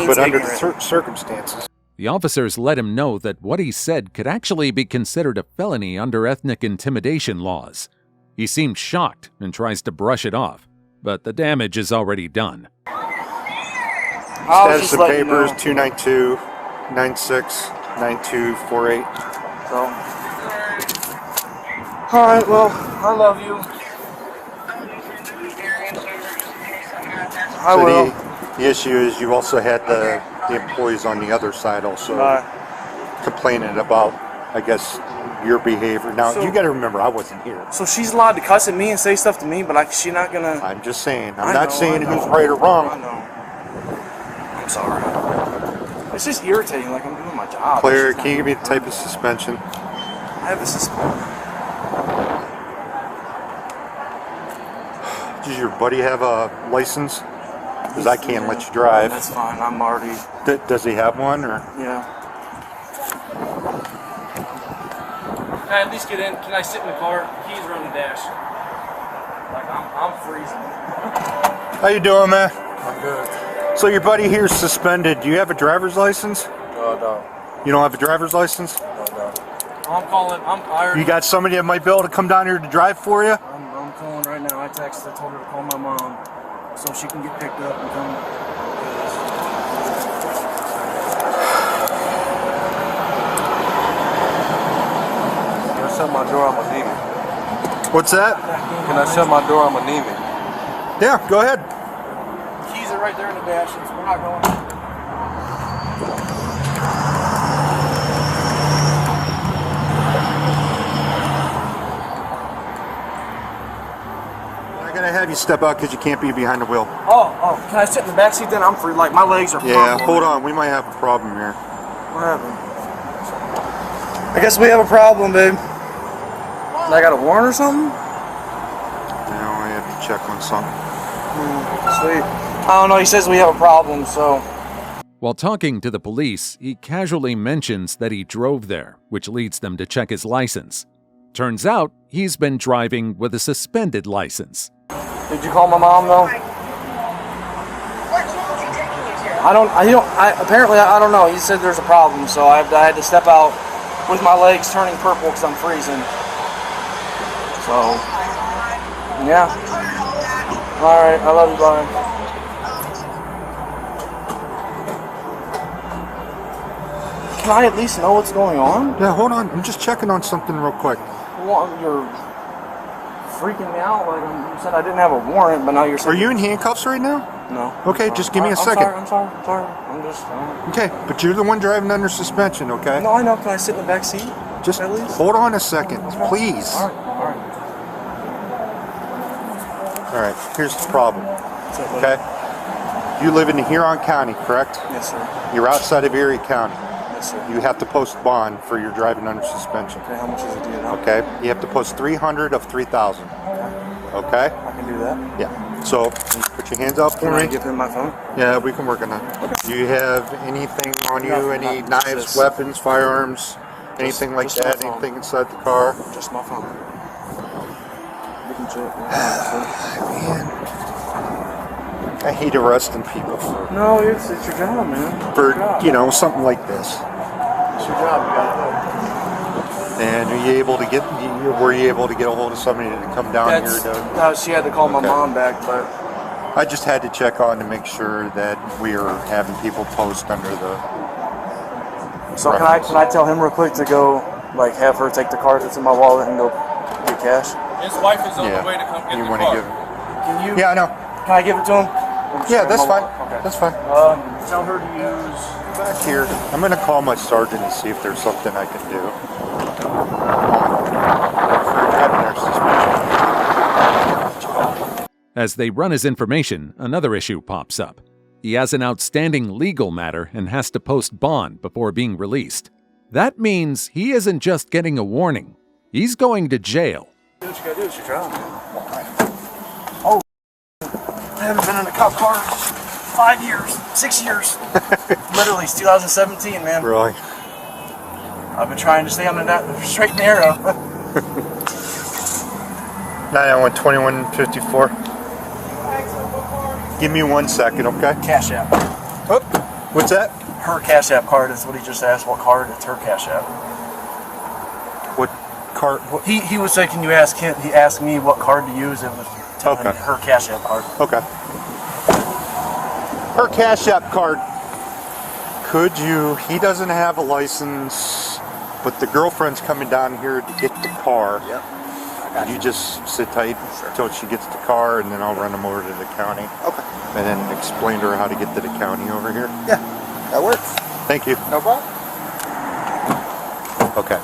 But under the circumstances. The officers let him know that what he said could actually be considered a felony under ethnic intimidation laws. He seemed shocked and tries to brush it off, but the damage is already done. Status of papers 292-96-9248. So. All right. Well, I love you. I will. The issue is you also had the employees on the other side also complaining about, I guess, your behavior. Now, you got to remember, I wasn't here. So she's allowed to cuss at me and say stuff to me, but she's not gonna. I'm just saying. I'm not saying who's right or wrong. I know. I'm sorry. It's just irritating. Like I'm doing my job. Claire, can you give me the type of suspension? I have a suspension. Does your buddy have a license? Because I can't let you drive. That's fine. I'm already. Does he have one, or? Yeah. Can I at least get in? Can I sit in the car? Keys are on the dash. Like I'm freezing. How you doing, man? I'm good. So your buddy here's suspended. Do you have a driver's license? No. You don't have a driver's license? No. I'm calling. You got somebody that might be able to come down here to drive for you? I'm calling right now. I texted. I told her to call my mom so she can get picked up and come. Can I shut my door? I'm anemic. What's that? Can I shut my door? I'm anemic. Yeah, go ahead. Keys are right there in the dash. We're not going. I'm gonna have you step out because you can't be behind the wheel. Oh, can I sit in the back seat then? I'm free. Like my legs are. Yeah, hold on. We might have a problem here. What happened? I guess we have a problem, babe. I got a warrant or something? Now I have to check on something. Sweet. I don't know. He says we have a problem, so. While talking to the police, he casually mentions that he drove there, which leads them to check his license. Turns out he's been driving with a suspended license. Did you call my mom though? Apparently, I don't know. He said there's a problem, so I had to step out with my legs turning purple because I'm freezing. So, yeah. All right, I love you, bye. Can I at least know what's going on? Yeah, hold on. I'm just checking on something real quick. Well, you're freaking me out. Like you said, I didn't have a warrant, but now you're saying. Are you in handcuffs right now? No. Okay, just give me a second. I'm sorry. I'm just. Okay, but you're the one driving under suspension, okay? No, I know. Can I sit in the back seat? Just at least? Hold on a second, please. All right. All right, here's the problem, okay? You live in Huron County, correct? Yes, sir. You're outside of Erie County. Yes, sir. You have to post bond for your driving under suspension. Okay, how much is it? Do you know? Okay, you have to post 300 of 3,000. Okay? I can do that. Yeah. So, you put your hands up for Can me. I give him my phone? Yeah, we can work on that. Okay. Do you have anything on you? No, any no, knives, just- weapons, firearms, anything like just my that? phone. Anything inside the car? Just my phone. You can check. Man, I hate arresting people No, it's your job, man. for something like this. It's your job. You gotta do. And were you able to get a hold of somebody to come down here? She had to call my mom back, but I just had to check on to make sure that we are having people post under the. so can I tell him real quick to go like have her take the card that's in my wallet and go get cash? His wife is on the way to come get You the want car. to give? Can you? Yeah, I know. Can I give it to him? Yeah, that's fine. Okay. That's fine. Tell her to use. Back here, I'm going to call my sergeant and see if there's something I can do. As they run his information, another issue pops up. He has an outstanding legal matter and has to post bond before being released. That means he isn't just getting a warning. He's going to jail. Do what you gotta do. It's your job. Oh, I haven't been in a cop car 5 years, 6 years. Literally, it's 2017, man. Really? I've been trying to stay on the straight and narrow. 991-2154. Give me 1 second, okay? Cash App. Oh, what's that? Her Cash App card is what he just asked. What card? It's her Cash App. What card? What? He was saying, can you ask him? He asked me what card to use. It was telling me her Cash App card. Okay. Her Cash App card. Could you? He doesn't have a license, but the girlfriend's coming down here to get the car. Yep. Could you just sit tight until she gets the car, and then I'll run them over to the county. Okay. And then explain to her how to get to the county over here. Yeah, that works. Thank you. No problem. Okay.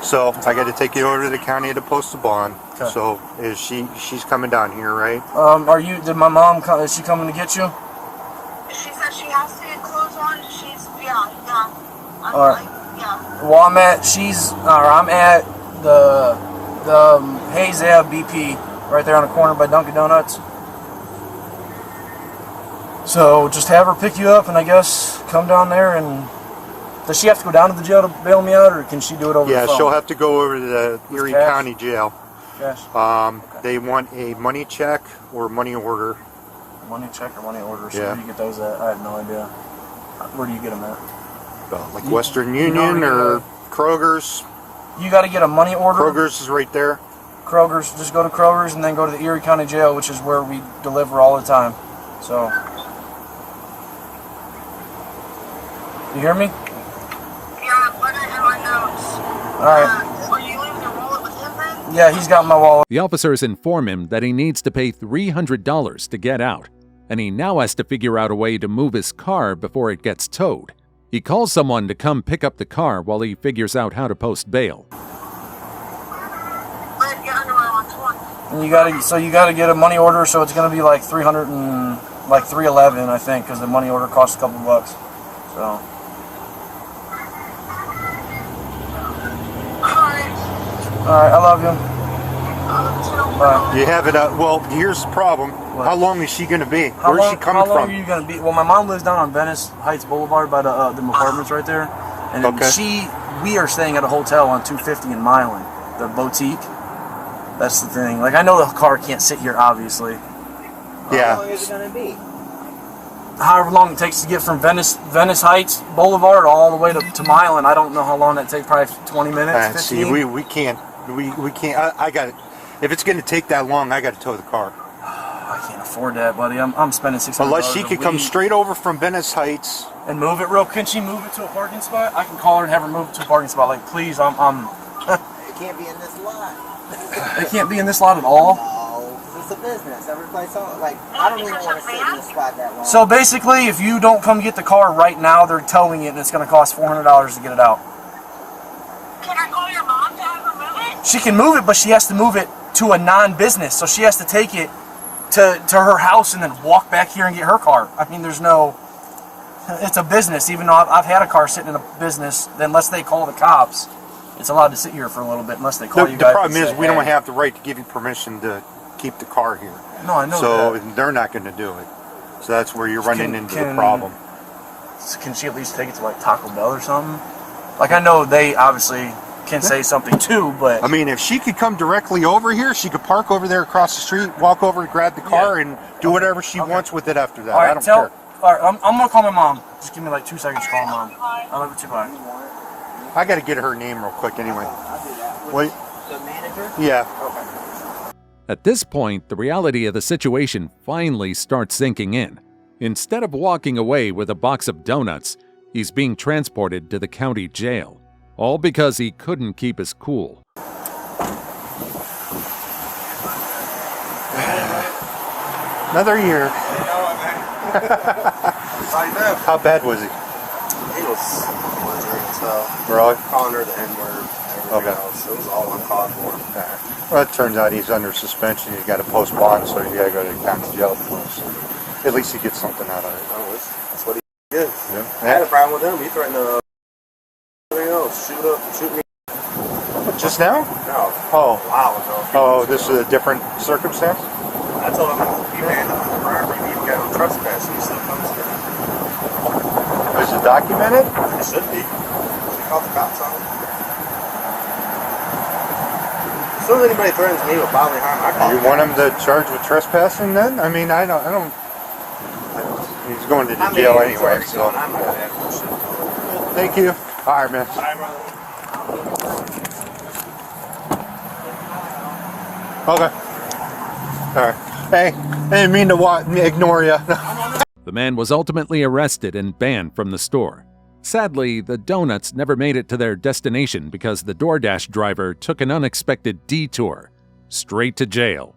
So I got to take you over to the county to post a bond. Okay. So she's coming down here, right? Did my mom come? Is she coming to get you? She said she has to get clothes on. Yeah. All right. Well, I'm at the Hayes Ave BP right there on the corner by Dunkin' Donuts. So just have her pick you up, and I guess come down there. And does she have to go down to the jail to bail me out, or can she do it over the phone? Yeah, she'll have to go over to the Erie County Jail. Cash. They want a money check or money order. Money check or money order. So Yeah. where do you get those at? I have no idea. Where do you get them at? Like Western Union or Kroger's. You got to get a money order. Kroger's is right there. Kroger's. Just go to Kroger's and then go to the Erie County Jail, which is where we deliver all the time. So, you hear me? Yeah, put it in my notes. All right. Are you leaving your wallet with him then? Yeah, he's got my wallet. The officers inform him that he needs to pay $300 to get out, and he now has to figure out a way to move his car before it gets towed. He calls someone to come pick up the car while he figures out how to post bail. And you gotta get a money order, so it's gonna be like $311, I think, because the money order costs a couple bucks. So. All right, I love you. Bye. You have it out. Well, here's the problem. What? How long is she going to be? Where's she coming How long from? are you gonna be? Well, my mom lives down on Venice Heights Boulevard by the apartments right there, and we are staying at a hotel on 250 in Milan, the boutique. That's the thing. Like, I know the car can't sit here, obviously. Yeah. How long is it going to be? However long it takes to get from Venice Heights Boulevard all the way to Milan, I don't know how long that takes. Probably 20 minutes. 15. See, we can't. We can't. I got it. If it's going to take that long, I got to tow the car. I can't afford that, buddy. I'm spending $600. Unless she could come straight over from Venice Heights and move it real. Can she move it to a parking spot? I can call her and have her move it to a parking spot. Like, please, I'm. It can't be in this lot. It can't be in this lot at all. No, it's a business. Every place, like, I don't even want to sit in this spot that long. So basically, if you don't come get the car right now, they're towing it, and it's going to cost $400 to get it out. Can I call your mom to have her move it? She can move it, but she has to move it to a non-business. So she has to take it to her house and then walk back here and get her car. I mean, there's no... It's a business. Even though I've had a car sitting in a business, unless they call the cops, it's allowed to sit here for a little bit unless they call you guys. The problem is we don't have the right to give you permission to keep the car here. No, I know so that. they're not going to do it. So that's where you're running into the problem. Can she at least take it to like Taco Bell or something? Like, I know they obviously can say something too, but... I mean, if she could come directly over here, she could park over there across the street, walk over, grab the car, and do whatever she wants with it after that. All right, I don't care. All right, I'm going to call my mom. Just give me like 2 seconds to call Mom. I love you too, bye. I got to get her name real quick anyway. Wait. The manager? Yeah. Okay. At this point, the reality of the situation finally starts sinking in. Instead of walking away with a box of donuts, he's being transported to the county jail. All because he couldn't keep his cool. Another year. How bad was he? He was Really? calling her the N-word, everything else. It was all uncalled for. Well, it turns out he's under suspension. He's got to post bond, so you got to go to the county jail first. At least he gets something out of it. Oh, that's what he did. Yeah. I had a problem with him. He threatened to shoot me. Just now? No. Oh. A while ago. Oh, this is a different circumstance? I told him he ran the property. He got on trespass. He still comes to documented? It should be. She called the cops on it. As soon as anybody threatens me with bodily harm, I call You want him to charge with trespassing then? I mean, I don't. He's going to the jail anyway, so. I'm not gonna have bullshit. Thank you. All right, man. All right, brother. Okay. All right. Hey, I didn't mean to ignore you. The man was ultimately arrested and banned from the store. Sadly, the donuts never made it to their destination because the DoorDash driver took an unexpected detour, straight to jail.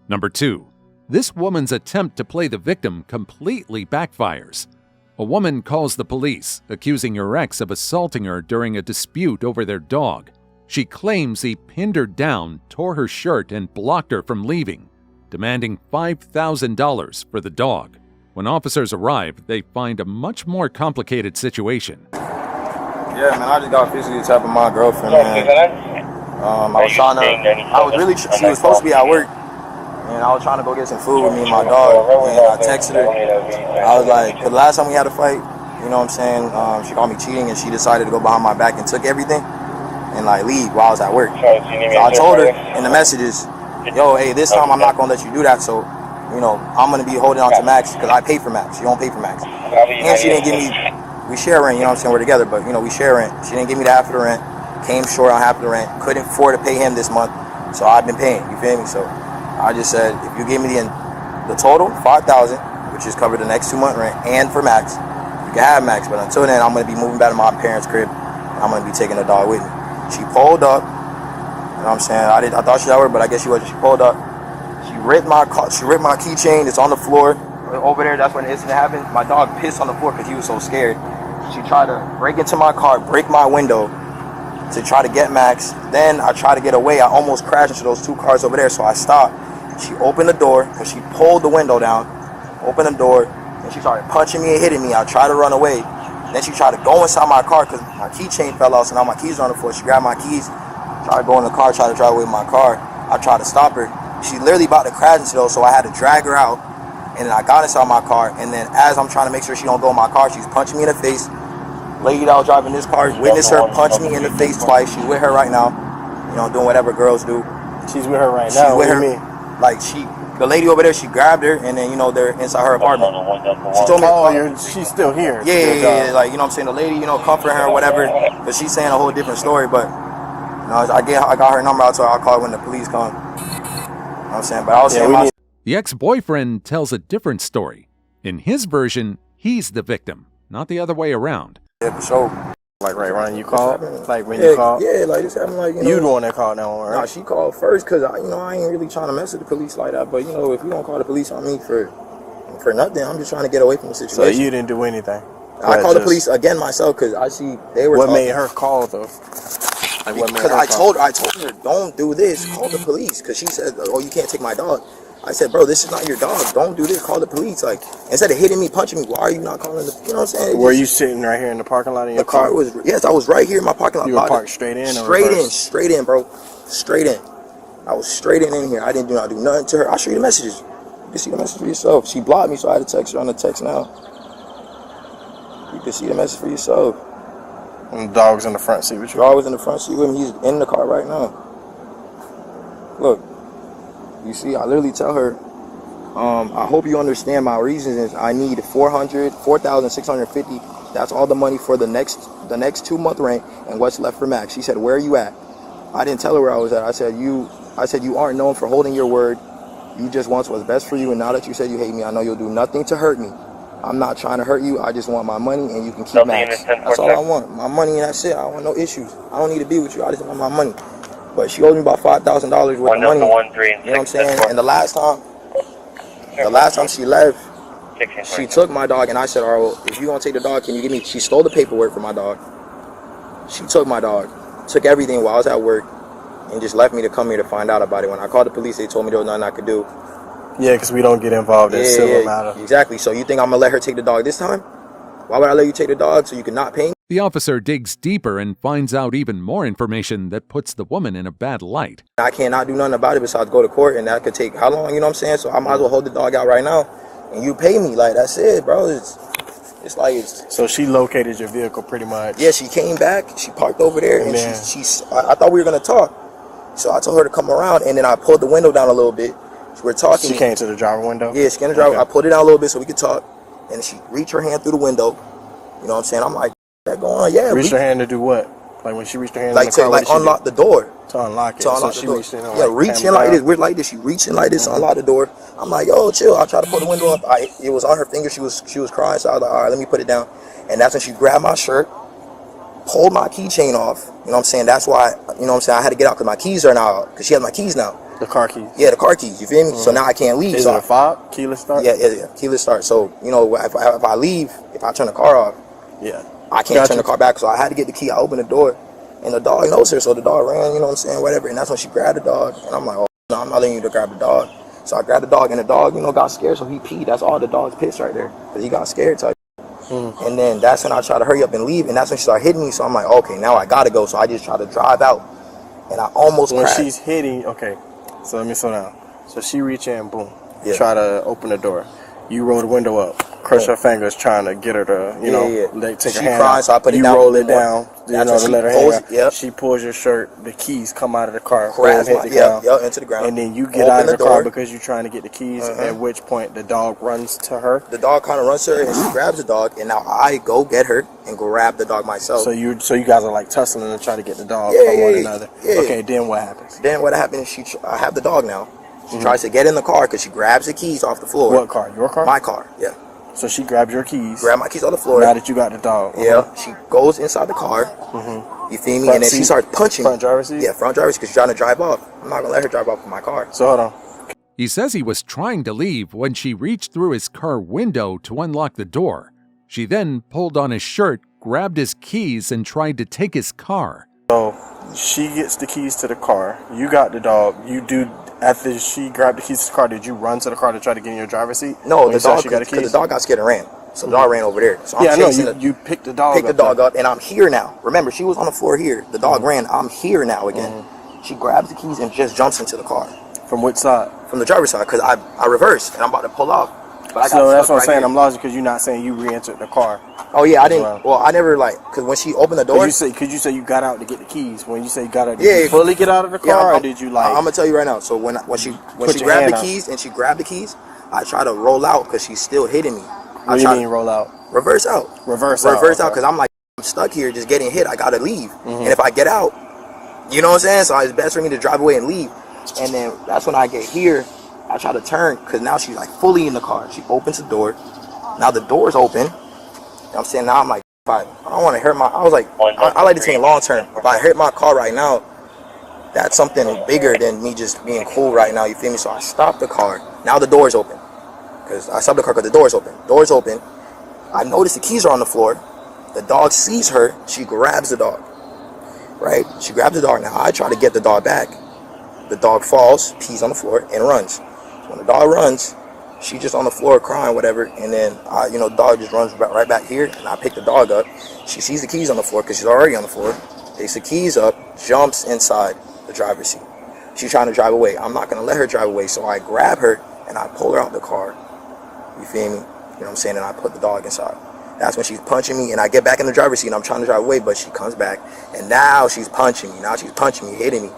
Number 2. This woman's attempt to play the victim completely backfires. A woman calls the police, accusing her ex of assaulting her during a dispute over their dog. She claims he pinned her down, tore her shirt, and blocked her from leaving, demanding $5,000 for the dog. When officers arrive, they find a much more complicated situation. Yeah, man, I just got physically attacked by my girlfriend, man. She was supposed to be at work, and I was trying to go get some food with me and my dog, and I texted her. I was like, cause the last time we had a fight, you know what I'm saying, she called me cheating, and she decided to go behind my back and took everything, and like leave while I was at work. So I told her in the messages, yo, hey, this time I'm not gonna let you do that, so you know, I'm going to be holding on to Max because I pay for Max. She don't pay for Max. And she didn't give me, we share rent, you know what I'm saying, we're together, but, you know, we share rent. She didn't give me the half of the rent, came short on half of the rent, couldn't afford to pay him this month, so I've been paying, you feel me? So I just said, if you give me the total, $5,000, which is covered the next 2-month rent, and for Max, you can have Max, but until then, I'm going to be moving back to my parents' crib, and I'm going to be taking the dog with me. She pulled up, you know what I'm saying, I thought she had her, but I guess she wasn't. She pulled up. She ripped my keychain. It's on the floor over there. That's when the incident happened. My dog pissed on the floor because he was so scared. She tried to break into my car, break my window to try to get Max. Then I tried to get away. I almost crashed into those 2 cars over there, so I stopped. She opened the door because she pulled the window down, opened the door, and she started punching me and hitting me. I tried to run away. Then she tried to go inside my car because my keychain fell off, so now my keys are on the floor. She grabbed my keys, tried to go in the car, tried to drive away with my car. I tried to stop her. She literally about to crash into those, so I had to drag her out, and then I got inside my car, and then as I'm trying to make sure she don't go in my car, she's punching me in the face. Lady that was driving this car, witness her punch me in the face twice. She's with her right now, you know, doing whatever girls do. She's with her right now. She's with her. Like the lady over there, she grabbed her, and then you know they're inside her apartment. She told me, she's still here. Yeah, like you know what I'm saying, the lady, you know, comforting her or whatever, but she's saying a whole different story. But you know, I got her number out, so I'll call her when the police come. You know what I'm saying? But I was saying The ex-boyfriend tells a different story. In his version, he's the victim, not the other way around. Yeah, for sure. Like right when you called? Like when you called? Yeah, like this happened like, you know. You the one that called that one, right? Nah, she called first because, you know, I ain't really trying to mess with the police like that. But, you know, if you don't call the police on me for nothing, I'm just trying to get away from the situation. So you didn't do anything? I called the police again myself because I see they were What made her call though? Like because I told her, don't do this, call the police. Because she said, oh, you can't take my dog. I said, bro, this is not your dog. Don't do this. Call the police. Like, instead of hitting me, punching me, why are you not calling the, you know what I'm saying? Were you sitting right here in the parking lot in your car? Yes, I was right here in my parking lot. You were parked straight in or Straight in, bro. Straight in. I was straight in here. I did not do nothing to her. I'll show you the messages. You can see the message for yourself. She blocked me, so I had to text her on the text now. You can see the message for yourself. And the dog's in the front seat with you? The dog was in the front seat with me. He's in the car right now. Look. You see, I literally tell her, I hope you understand my reasons is I need $4,650. That's all the money for the next 2-month rent and what's left for Max. She said, where are you at? I didn't tell her where I was at. I said, you aren't known for holding your word. You just want what's best for you, and now that you said you hate me, I know you'll do nothing to hurt me. I'm not trying to hurt you. I just want my money, and you can keep Max. That's all I want. My money, and that's it. I don't want no issues. I don't need to be with you. I just want my money. But she owed me about $5,000 worth of money. You know what I'm saying? And the last time she left, she took my dog, and I said, all right, well, if you're going to take the dog, can you give me, she stole the paperwork for my dog. She took my dog, took everything while I was at work, and just left me to come here to find out about it. When I called the police, they told me there was nothing I could do. Yeah, because we don't get involved in civil matter. Exactly. So you think I'm going to let her take the dog this time? Why would I let you take the dog so you can not pay me? The officer digs deeper and finds out even more information that puts the woman in a bad light. I cannot do nothing about it besides go to court, and that could take how long, you know what I'm saying? So I might as well hold the dog out right now, and you pay me. Like, that's it, bro. It's like So she located your vehicle pretty much. Yeah, she came back. She parked over there, and I thought we were gonna talk. So I told her to come around, and then I pulled the window down a little bit. We're talking. She came to the driver window? Yeah, she came to the driver. I pulled it down a little bit so we could talk, and she reached her hand through the window. You know what I'm saying? I'm like, what's going on? Yeah. Reached her hand to do what? Like when she reached her hand like in the car, to unlock the door. To unlock it. To unlock so the she door. reached in and reaching like this. We're like this. She reaching like this to unlock the door. I'm like, yo, chill. I tried to pull the window up. It was on her finger. She was crying. So I was like, all right, let me put it down. And that's when she grabbed my shirt, pulled my keychain off. You know what I'm saying? That's why, you know what I'm saying, I had to get out because my keys are now out. Because she has my keys now. The car keys? Yeah, the car keys. You feel me? So now I can't leave. Is it a fob? Keyless start? Yeah. Keyless start. So, you know, if I leave, if I turn the car off, I can't turn the car back. So I had to get the key. I opened the door. And the dog knows her. So the dog ran, you know what I'm saying, whatever. And that's when she grabbed the dog. And I'm like, oh, no, I'm not letting you to grab the dog. So I grabbed the dog. And the dog, you know, got scared. So he peed. That's all the dog's pissed right there. Because he got scared. So And then that's when I try to hurry up and leave, and that's when she started hitting me. So I'm like, okay, now I gotta go. So I just try to drive out, and I almost crashed. When she's hitting, okay, so let me slow down. So she reach in, boom, try to open the door. You roll the window up, crush her fingers, trying to get her to, you know, take her hand out. So I put it you down. roll it down, you know, to let her hand out. She pulls your shirt, the keys come out of the car, into the ground. And then you get out of the car because you're trying to get the keys, at which point the dog runs to her. The dog kind of runs to her, and she grabs the dog, and now I go get her and grab the dog myself. So you guys are like tussling and trying to get the dog from one another. Okay, then what happens? Then what happens is I have the dog now. She tries to get in the car because she grabs the keys off the floor. What car? Your car? My car, yeah. So she grabs your keys. Grab my keys off the floor. Now that you got the dog. Yeah. She goes inside the car. You feel me? And then she starts punching. Front driver's seat? Yeah, front driver's seat because she's trying to drive off. I'm not going to let her drive off in my car. So hold on. He says he was trying to leave when she reached through his car window to unlock the door. She then pulled on his shirt, grabbed his keys, and tried to take his car. So she gets the keys to the car. You got the dog. After she grabbed the keys to the car, did you run to the car to try to get in your driver's seat? No, the dog got scared and ran. So the dog ran over there. So I'm chasing you picked the dog up. Picked the dog up, and I'm here now. Remember, she was on the floor here. The dog ran. I'm here now again. She grabs the keys and just jumps into the car. From which side? From the driver's side, because I reversed, and I'm about to pull off. But so that's what I'm saying. I'm lost because you're not saying you re-entered the car. Oh yeah, I didn't. Well, I never because when she opened the door. Could you say you got out to get the keys? When you say you got out, did you fully get out of the car, or did you like? I'm gonna tell you right now. So when she grabbed the keys and she grabbed the keys, I try to roll out because she's still hitting me. What do you mean roll out? Reverse out. Reverse out because I'm like I'm stuck here, just getting hit. I gotta leave, and if I get out, you know what I'm saying. So it's best for me to drive away and leave. And then that's when I get here. I try to turn because now she's like fully in the car. She opens the door. Now the door's open. You know what I'm saying? Now I'm like, I don't want to hurt I was like, I like to think long term. If I hurt my car right now, that's something bigger than me just being cool right now. You feel me? So I stopped the car. Now the door's open. Because I stopped the car because the door's open. Door's open. I notice the keys are on the floor. The dog sees her. She grabs the dog. Right? She grabs the dog. Now I try to get the dog back. The dog falls, pees on the floor, and runs. When the dog runs, she just on the floor crying, whatever, and then the dog just runs right back here, and I pick the dog up. She sees the keys on the floor because she's already on the floor. Takes the keys up, jumps inside the driver's seat. She's trying to drive away. I'm not gonna let her drive away, so I grab her and I pull her out the car. You feel me? You know what I'm saying? And I put the dog inside. That's when she's punching me, and I get back in the driver's seat, and I'm trying to drive away, but she comes back, and now she's punching me. Now she's punching me, hitting me.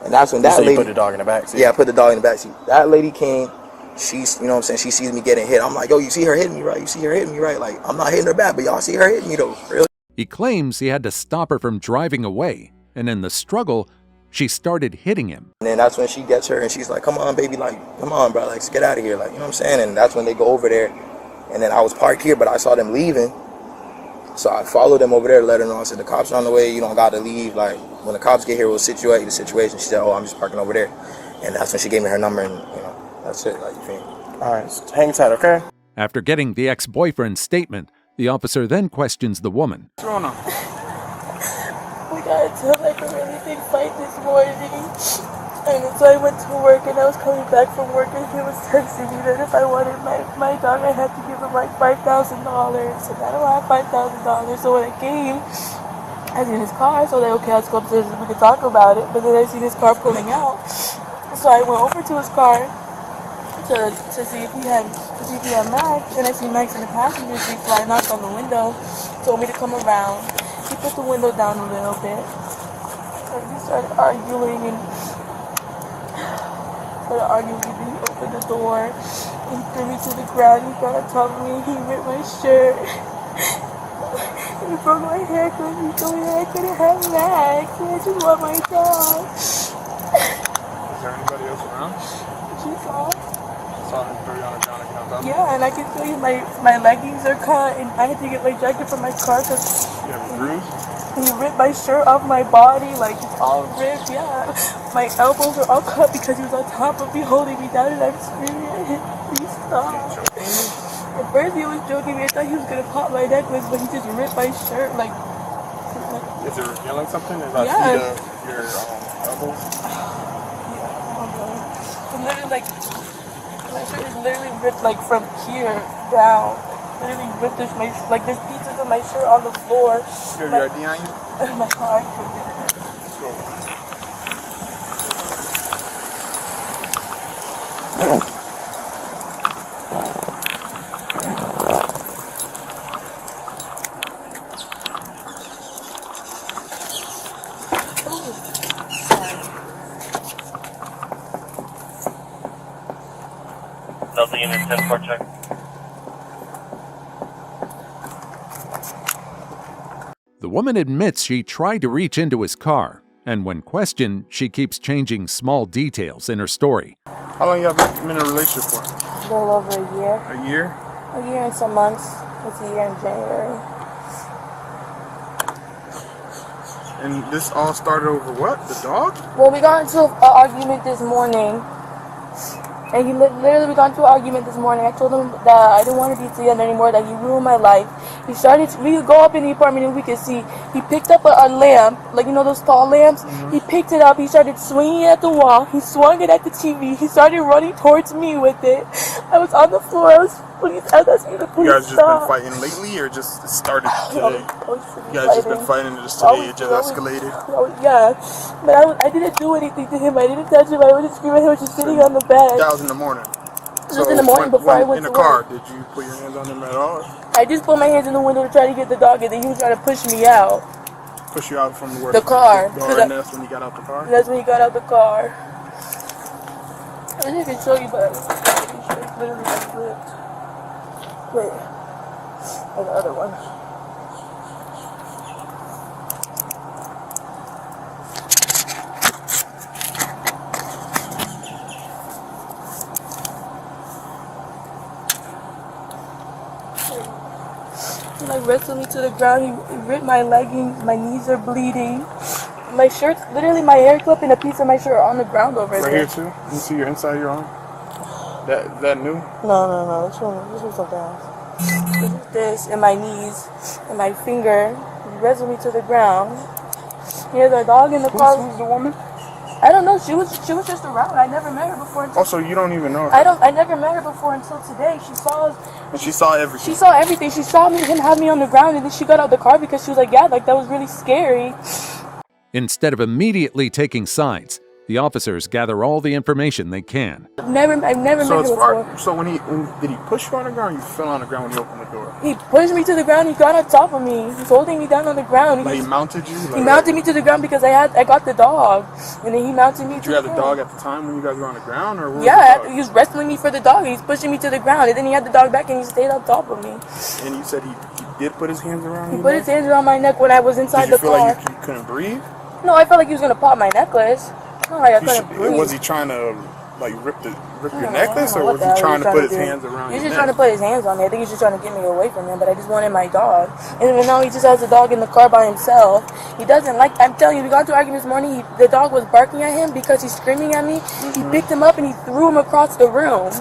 And that's when that lady... you put the dog in the back seat? Yeah, I put the dog in the back seat. That lady came, she's, you know what I'm saying, she sees me getting hit. I'm like, yo, you see her hitting me, right? You see her hitting me, right? Like, I'm not hitting her back, but y'all see her hitting me, though. Really? He claims he had to stop her from driving away, and in the struggle, she started hitting him. And then that's when she gets her, and she's like, come on, baby, like, come on, bro, like, let's get out of here, like, you know what I'm saying? And that's when they go over there, and then I was parked here, but I saw them leaving. So I followed them over there to let her know. I said, the cops are on the way, you don't got to leave. Like, when the cops get here, we'll situate the situation. She said, oh, I'm just parking over there. And that's when she gave me her number, and, that's it. Like, you feel me? All right, so hang tight, okay? After getting the ex-boyfriend's statement, the officer then questions the woman. What's going on? We got into like a really big fight this morning. And so I went to work, and I was coming back from work, and he was texting me that if I wanted my dog, I had to give him like $5,000. And I don't have $5,000. So when I came, I seen his car. So I was like, okay, let's go upstairs and we can talk about it. But then I seen his car pulling out. So I went over to his car, to see if he had Max, and I see Max in the passenger seat, so I knocked on the window, told me to come around. He put the window down a little bit. And we started arguing with me. He opened the door, he threw me to the ground, he got on top of me, he ripped my shirt. He broke my hair because he told me that I couldn't have Max, and I just want my dog. Is there anybody else around? She saw. Saw him throw you on the ground and get on top of you? Yeah, and I can show you my leggings are cut, and I had to get my jacket from my car because You have a bruise? he ripped my shirt off my body, like it's all ripped, yeah. My elbows are all cut because he was on top of me, holding me down, and I'm screaming at him, please stop. At first he was joking me, I thought he was gonna pop my necklace, but he just ripped my shirt, like. Is it revealing something? Is I Yeah. see your elbows? It's literally like, my shirt is literally ripped like from here down. Literally ripped this, like there's pieces of my shirt on the floor. You have your ID on you? My car. Delta Unit 10-4 check. The woman admits she tried to reach into his car, and when questioned, she keeps changing small details in her story. How long you have been in a relationship for? A little over a year. A year? A year and some months. It's a year in January. And this all started over what? The dog? Well, we got into an argument this morning. And he literally, we got into an argument this morning. I told him that I didn't want to be together anymore, that he ruined my life. We could go up in the apartment and we could see. He picked up a lamp, like you know those tall lamps? He picked it up, he started swinging it at the wall, he swung it at the TV, he started running towards me with it. I was on the floor, I was asking the police You guys just stop. been fighting lately or just started today? You guys just been fighting just today, it just escalated? Yeah, but I didn't do anything to him, I didn't touch him, I wasn't screaming, he was just sitting on the bed. That was in the morning? It was in the morning before I went to work. In the car, did you put your hands on him at all? I just put my hands in the window to try to get the dog, and then he was trying to push me out. Push you out from where? The car. And that's when you got out the car? That's when he got out the car. I wish I could show you, but it's literally just ripped. Wait. And the other one. He like wrestled me to the ground. He ripped my leggings. My knees are bleeding. My shirt's literally my hair clip and a piece of my shirt are on the ground over there. Right here too? You see your inside of your arm? That new? No. This was something else. This and my knees and my finger. He wrestled me to the ground. Here's our dog in the car. Who's the woman? I don't know. She was just around. I never met her before. Oh, so you don't even know her? I never met her before until today. She saw us. And she saw everything? She saw everything. She saw him have me on the ground, and then she got out the car because she was like, yeah, like that was really scary. Instead of immediately taking sides, the officers gather all the information they can. I've never met her before. So did he push you on the ground or you fell on the ground when you opened the door? He pushed me to the ground. He got on top of me. He's holding me down on the ground. Like he mounted you? He mounted me to the ground because I got the dog, and then he mounted me. Did you have the dog at the time when you guys were on the ground, or where yeah, he was wrestling me for the dog. He's pushing me to the ground, and then he had the dog back, and he stayed on top of me. And you said he did put his hands around you? He put his hands around my neck when I was inside the car. Did you feel like you couldn't breathe? No, I felt like he was gonna pop my necklace. Not like I couldn't breathe. Was he trying to like rip your necklace, or was he trying to put his hands around you? He's just trying to put his hands on me. I think he's just trying to get me away from him, but I just wanted my dog. And even now he just has the dog in the car by himself. He doesn't like, I'm telling you, we got into an argument this morning. The dog was barking at him because he's screaming at me. He picked him up and he threw him across the room.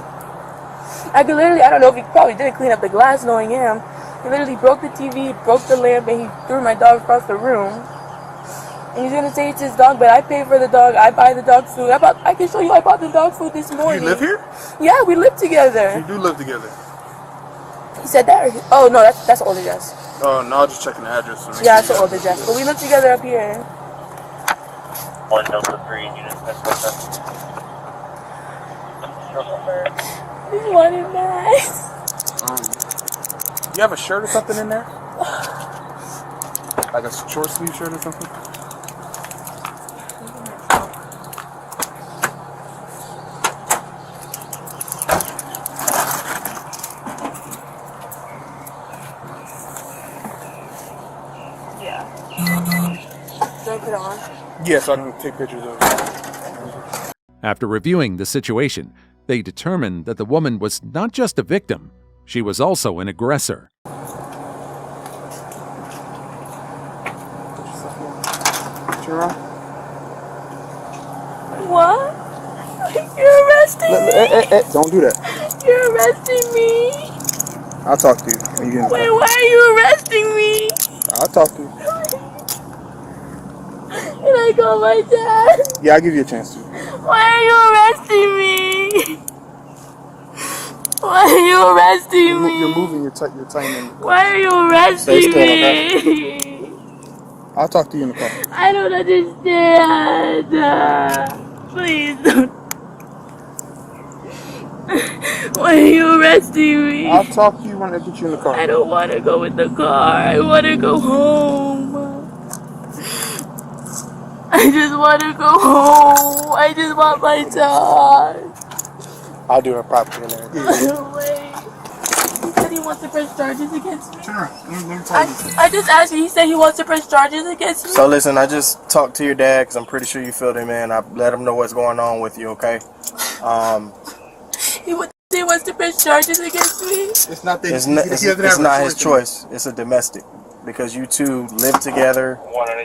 I don't know if he probably didn't clean up the glass knowing him. He literally broke the TV, broke the lamp, and he threw my dog across the room. And he's gonna say it's his dog, but I pay for the dog. I buy the dog food. I can show you. I bought the dog food this morning. You live here? Yeah, we live together. You do live together. He said that. Oh no, that's the old address. Oh no, I was just checking the address. Yeah, that's the old address. But we live together up here. 1 Delta 3 units. Just wanted mine. You have a shirt or something in there? Like a short sleeve shirt or something? Yeah. Do I put it on? Yeah, so I can take pictures of it. After reviewing the situation, they determined that the woman was not just a victim, she was also an aggressor. What? You're arresting me? Don't do that. You're arresting me? I'll talk to you. When you get in the Wait, car. why are you arresting me? I'll talk to you. Can I call my dad? Yeah, I'll give you a chance to. Why are you arresting me? Why are you arresting me? You're moving. You're tightening. Why are you arresting Stay still, me? okay? I'll talk to you in the car. I don't understand. Please don't. Why are you arresting me? I'll talk to you when I get you in the car. I don't want to go in the car. I want to go home. I just want to go home. I just want my dog. I'll do her property in there. Wait. He said he wants to press charges against me. Sure. Let me tell you. I just asked you. He said he wants to press charges against me. So listen, I just talked to your dad because I'm pretty sure you filled him in. I let him know what's going on with you, okay? He wants to press charges against me. It's not that It's not his choice. It's a domestic because you two live together.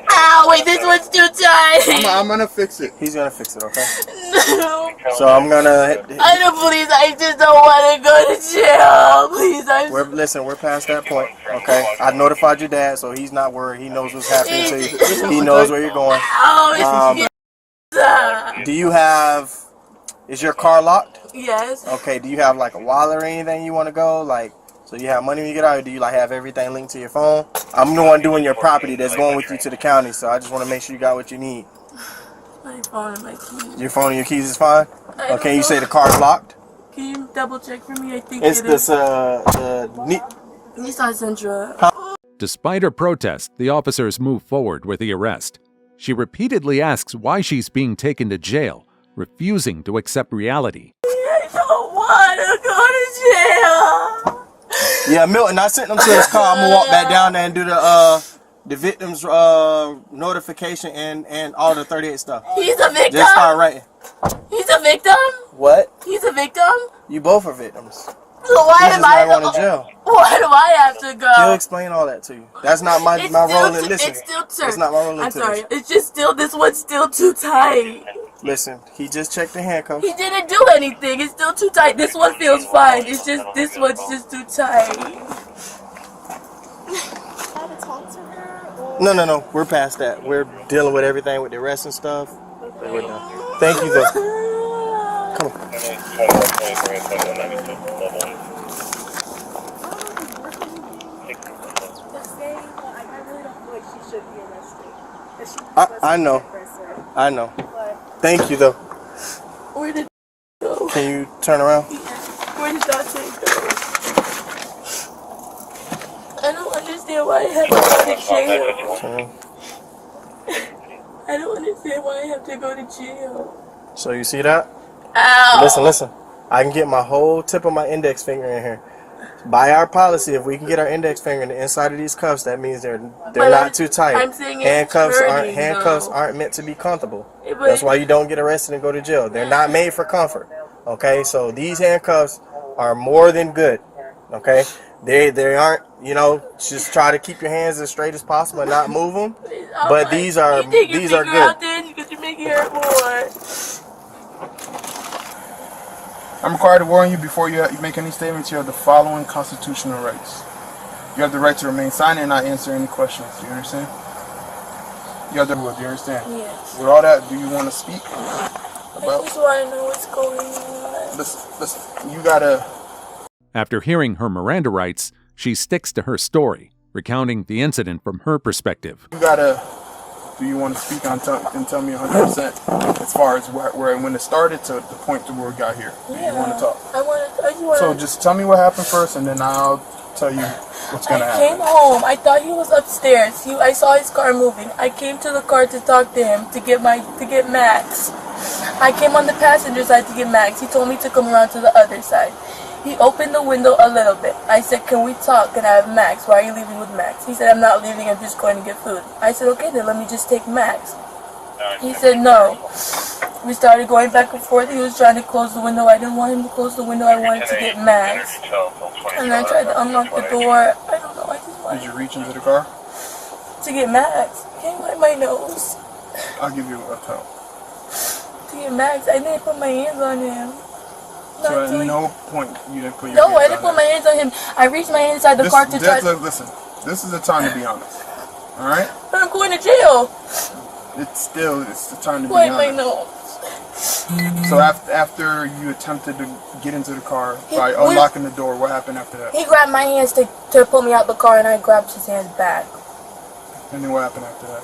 Ow, wait, this one's too tight. I'm gonna fix it. He's gonna fix it, okay? No. So I'm gonna. I don't, please, I just don't want to go to jail. Please, Listen, we're past that point, okay? I notified your dad, so he's not worried. He knows what's happening to you. He knows where you're going. Do you have? Is your car locked? Yes. Okay. Do you have like a wallet or anything you want to go? Like, so you have money when you get out, or do you like have everything linked to your phone? I'm the one doing your property that's going with you to the county, so I just want to make sure you got what you need. My phone and my keys. Your phone and your keys is fine? Okay, you say the car's locked? Can you double check for me? I think It's it is. Nissan Sentra. Despite her protest, the officers move forward with the arrest. She repeatedly asks why she's being taken to jail, refusing to accept reality. I don't want to go to jail. Yeah, Milton, I sent him to his car. I'm gonna walk back down there and do the victim's notification and all the 38 stuff. He's a victim? Just start writing. He's a victim? What? He's a victim? You both are victims. So why He am just I might going to jail. Why do I have to go? He'll explain all that to you. That's not my role in listening. It's still too. It's not my role in I'm sorry. this. It's just still, this one's still too tight. Listen, he just checked the handcuffs. He didn't do anything. It's still too tight. This one feels fine. It's just, this one's just too tight. No. We're past that. We're dealing with everything with the arrest and stuff. Okay. We're done. Thank you, though. Come on. I know. Thank you, though. Where did it go? Can you turn around? Where did that thing go? I don't understand why I have to go to jail. I don't understand why I have to go to jail. So you see that? Ow! Listen. I can get my whole tip of my index finger in here. By our policy, if we can get our index finger in the inside of these cuffs, that means they're not too tight. I'm saying handcuffs aren't meant to be comfortable. But That's why you don't get arrested and go to jail. They're not made for comfort. Okay, so these handcuffs are more than good. Okay, they aren't. Just try to keep your hands as straight as possible and not move them. But these are good. Because you're making it hurt more. I'm required to warn you before you make any statements. You have the following constitutional rights. You have the right to remain silent and not answer any questions. Do you understand? Do you understand? Yes. With all that, do you want to speak about? I just want to know what's going on. Listen, you gotta. After hearing her Miranda rights, she sticks to her story, recounting the incident from her perspective. You gotta do you want to speak on and tell me 100% as far as where when it started to the point to where we got here? Do you want to talk? I just want So just tell me what happened first, and then I'll tell you what's gonna I came happen. home. I thought he was upstairs. I saw his car moving. I came to the car to talk to him to get Max. I came on the passenger side to get Max. He told me to come around to the other side. He opened the window a little bit. I said, "Can we talk? Can I have Max? Why are you leaving with Max?" He said, "I'm not leaving. I'm just going to get food." I said, "Okay, then let me just take Max." He said no. We started going back and forth. He was trying to close the window. I didn't want him to close the window. I wanted to get Max. And I tried to unlock the door. I don't know. I just wanted Did you reach into the car? to get Max. Can't wipe my nose. I'll give you a towel. To get Max, I didn't put my hands on him. So at no point you didn't put your No, hands I didn't on put my hands on him. I reached my hand inside the car to try. Listen, this is the time to be honest. All right? But I'm going to jail. It's the time to be Wipe my honest. nose. So after you attempted to get into the car by unlocking the door, what happened after that? He grabbed my hands to pull me out the car, and I grabbed his hands back. And then what happened after that?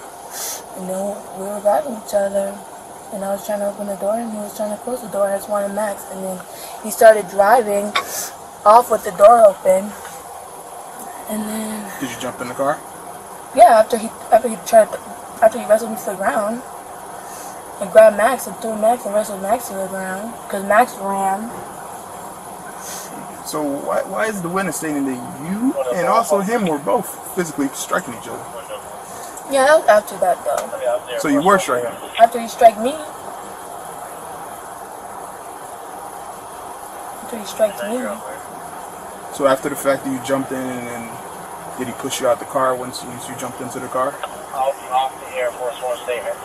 And then we were grabbing each other. And I was trying to open the door, and he was trying to close the door. I just wanted Max. And then he started driving off with the door open. And then... Did you jump in the car? Yeah, after he wrestled me to the ground. I grabbed Max and threw Max and wrestled Max to the ground. Because Max ran. So why is the witness stating that you and also him were both physically striking each other? Yeah, that was after that, though. So you were striking him? After he struck me. After he struck me. So after the fact that you jumped in, and then did he push you out the car once you jumped into the car? Off the Air Force One statement.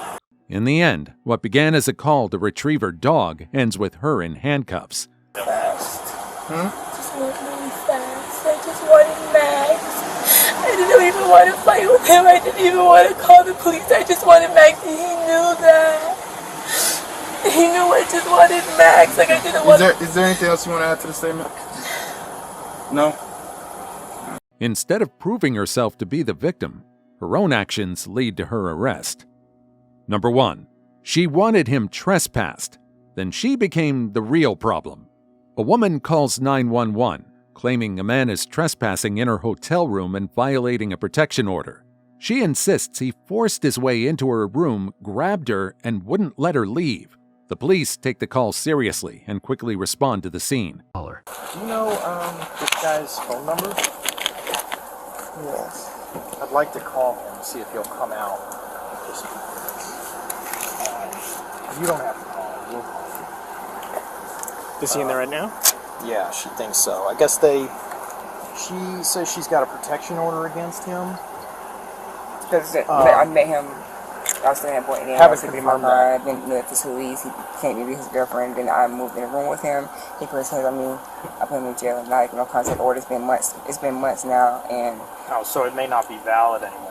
In the end, what began as a call to retrieve her dog ends with her in handcuffs. Fast. Just went really fast. I just wanted Max. I didn't even want to fight with him. I didn't even want to call the police. I just wanted Max, and he knew that. He knew I just wanted Max. Like I didn't want. Is there anything else you want to add to the statement? No? Instead of proving herself to be the victim, her own actions lead to her arrest. Number 1, she wanted him trespassed. Then she became the real problem. A woman calls 911, claiming a man is trespassing in her hotel room and violating a protection order. She insists he forced his way into her room, grabbed her, and wouldn't let her leave. The police take the call seriously and quickly respond to the scene. Do you know this guy's phone number? Yes. I'd like to call him, see if he'll come out. You don't have to call him. We'll call him. Is he in there right now? Yeah, she thinks so. I guess she says she's got a protection order against him. Because I met him, I was standing at point, and then I was sitting in my car. I didn't know if this who he is. He came to be his girlfriend. Then I moved in the room with him. He put his hands on me. I put him in jail. Now, no contact order. It's been months now, and Oh, so it may not be valid anymore.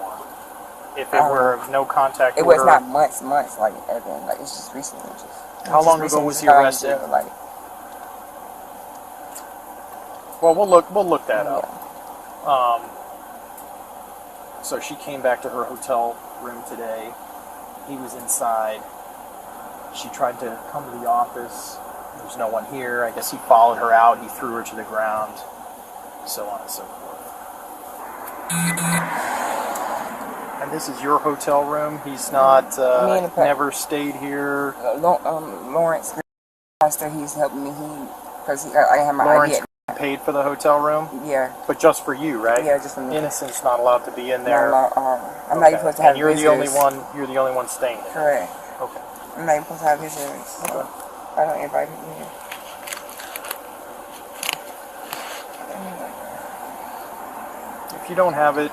If it were no contact it order. was not months, like everything. Like it's just recently. How long ago was he arrested? Like, well, we'll look that up. So she came back to her hotel room today. He was inside. She tried to come to the office. There's no one here. I guess he followed her out. He threw her to the ground. So on and so forth. And this is your hotel room? He's not, never stayed here? Lawrence, pastor, he's helping me. Because I have my Lawrence ID. paid for the hotel room? Yeah. But just for you, right? Yeah, just for me. Innocent's not allowed to be in there. I'm not even supposed to have and you're visitors. You're the only one staying there. Correct. Okay. I'm not even supposed to have visitors. Okay. I don't invite people here. If you don't have it,